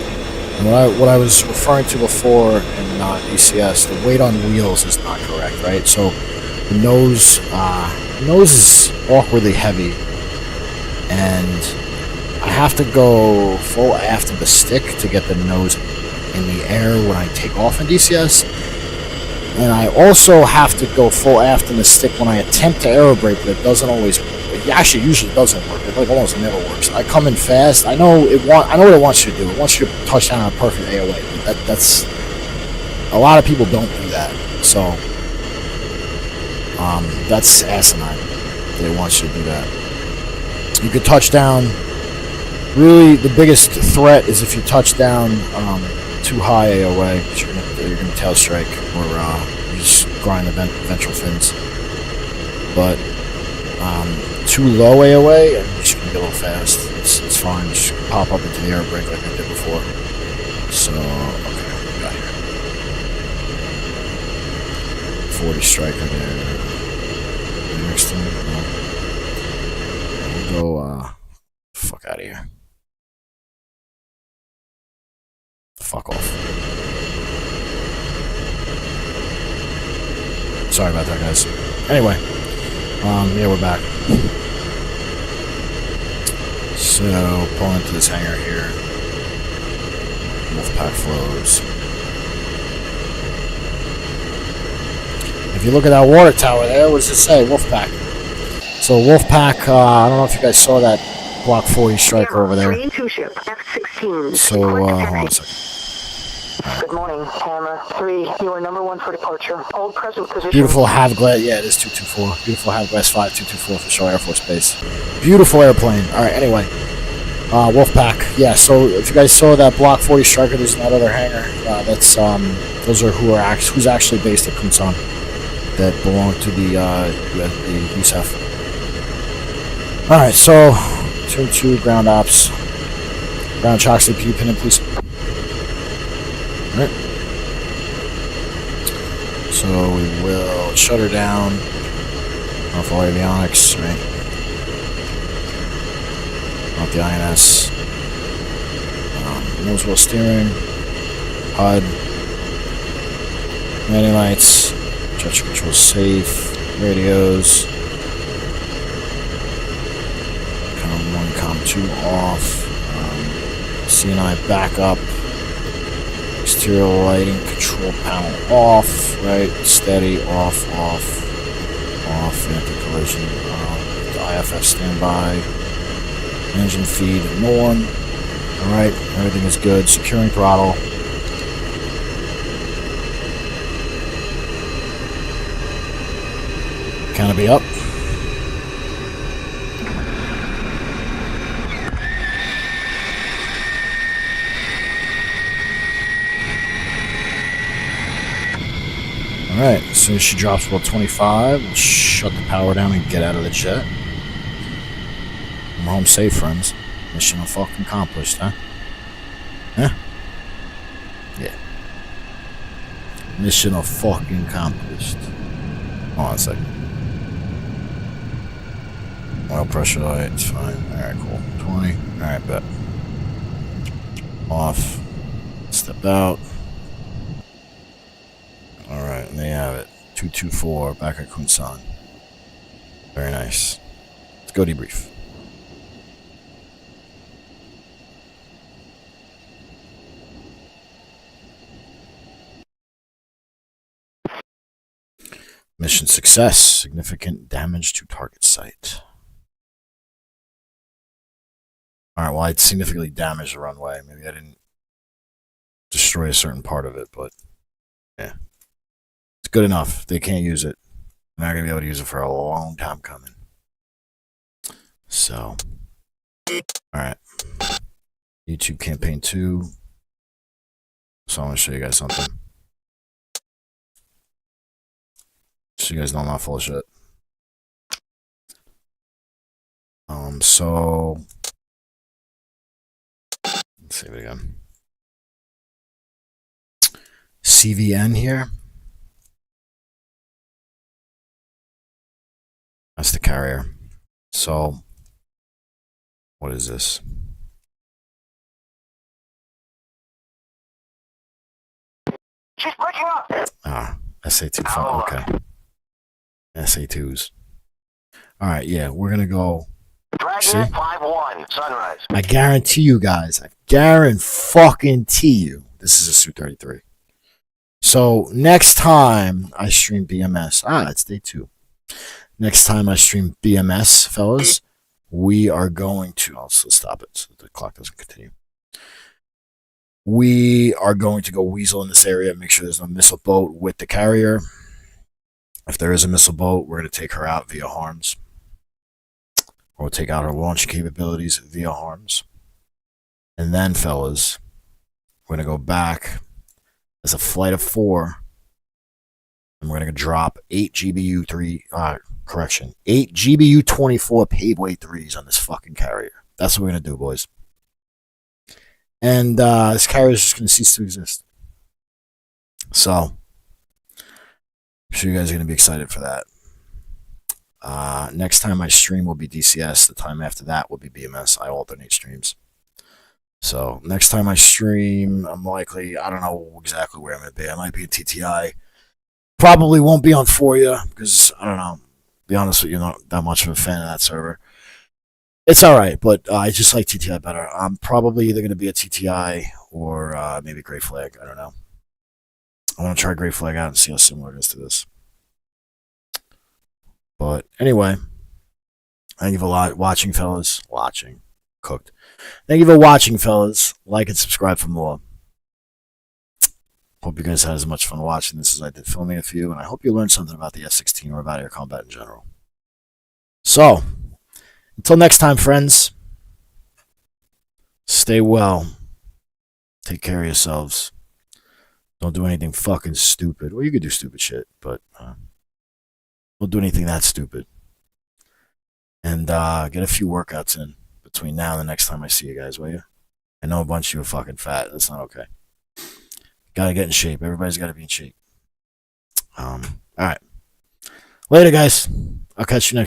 what I was referring to before in DCS, the weight on wheels is not correct, right? So, the nose is awkwardly heavy, and I have to go full aft of the stick to get the nose in the air when I take off in DCS. And I also have to go full aft in the stick when I attempt to aerobrake, but it doesn't always. It actually usually doesn't work. It like almost never works. I come in fast. I know what it wants you to do. It wants you to touch down on a perfect AOA. That's a lot of people don't do that. So that's asinine. They want you to do that. You could touch down. Really, the biggest threat is if you touch down too high AOA, you're gonna tail strike or you just grind the ventral fins. But too low AOA, and you just gonna get a little fast. It's fine. Just pop up into the air brake like I did before. So, okay, what we got here? 40 striker there. Next thing, we'll go, fuck out of here. Fuck off. Sorry about that, guys. Anyway, yeah, we're back. So, pull into this hangar here. Wolfpack flows. If you look at that water tower there, what does it say? Wolfpack. So, Wolfpack, I don't know if you guys saw that Block 40 striker over there. F16. So, hold on a second. Good morning, Hammer 3. You are number 1 for departure. Hold present position. Beautiful Havglass. Yeah, it is 224. Beautiful Havglass 5224 for Shaw Air Force Base. Beautiful airplane. Alright, anyway. Wolfpack. Yeah, so if you guys saw that Block 40 striker, there's that other hangar. That's, those are who's actually based at Kunsan. That belong to the USAF. Alright, so, turn 2, ground ops. Ground Choxley, can you pin in, please? Alright. So we will shut her down off all avionics, right? Off the INS. Nose wheel steering. HUD. Landing lights. Gesture control safe. Radios. COM 1, COM 2 off. CNI backup. Exterior lighting control panel off, right? Steady, off, anti-collision, the IFF standby, engine feed on, alright, everything is good, securing throttle, Canopy up. Alright, as soon as she drops below 25, we'll shut the power down and get out of the jet. We're home safe, friends. Mission fucking accomplished, huh? Huh? Yeah. Mission fucking accomplished. Hold on a second. Oil pressure light, it's fine. Alright, cool. 20. Alright, bet. Off. Step out. Alright, and there you have it. 224, back at Kunsan. Very nice. Let's go debrief. Mission success. Significant damage to target site. Alright, well, I significantly damaged the runway. Maybe I didn't destroy a certain part of it, but yeah. It's good enough. They can't use it. They're not going to be able to use it for a long time coming. So, alright. YouTube campaign 2. So I'm going to show you guys something. So you guys know I'm not full of shit. So let's save it again. CVN here. That's the carrier. So what is this? She's breaking up. Ah, SA2 phone. Okay. SA2s. Alright, yeah, we're gonna go. Dragon 5-1, sunrise. I guarantee you guys, I guarantee you, this is a Su-33. So next time I stream BMS, it's day 2. Next time I stream BMS, fellas, we are going to, let's stop it so the clock doesn't continue. We are going to go weasel in this area, make sure there's no missile boat with the carrier. If there is a missile boat, we're going to take her out via harms. Or we'll take out her launch capabilities via harms. And then, fellas, we're going to go back as a flight of 4. And we're going to drop 8 GBU-24 Paveway IIIs on this fucking carrier. That's what we're going to do, boys. And this carrier is just going to cease to exist. So, I'm sure you guys are going to be excited for that. Next time I stream will be DCS. The time after that will be BMS. I alternate streams. So next time I stream, I'm likely, I don't know exactly where I'm going to be. I might be in TTI. Probably won't be on For You because, I don't know, to be honest with you, not that much of a fan of that server. It's alright, but I just like TTI better. I'm probably either going to be at TTI or maybe Grey Flag. I don't know. I want to try Grey Flag out and see how similar it is to this. But anyway, thank you for watching, fellas. Cooked. Thank you for watching, fellas. Like and subscribe for more. Hope you guys had as much fun watching this as I did filming a few, and I hope you learned something about the F-16 or about air combat in general. So, until next time, friends, stay well. Take care of yourselves. Don't do anything fucking stupid. Well, you could do stupid shit, but don't do anything that stupid. And get a few workouts in between now and the next time I see you guys, will you? I know a bunch of you are fucking fat. That's not okay. Gotta get in shape. Everybody's gotta be in shape. Alright. Later, guys. I'll catch you next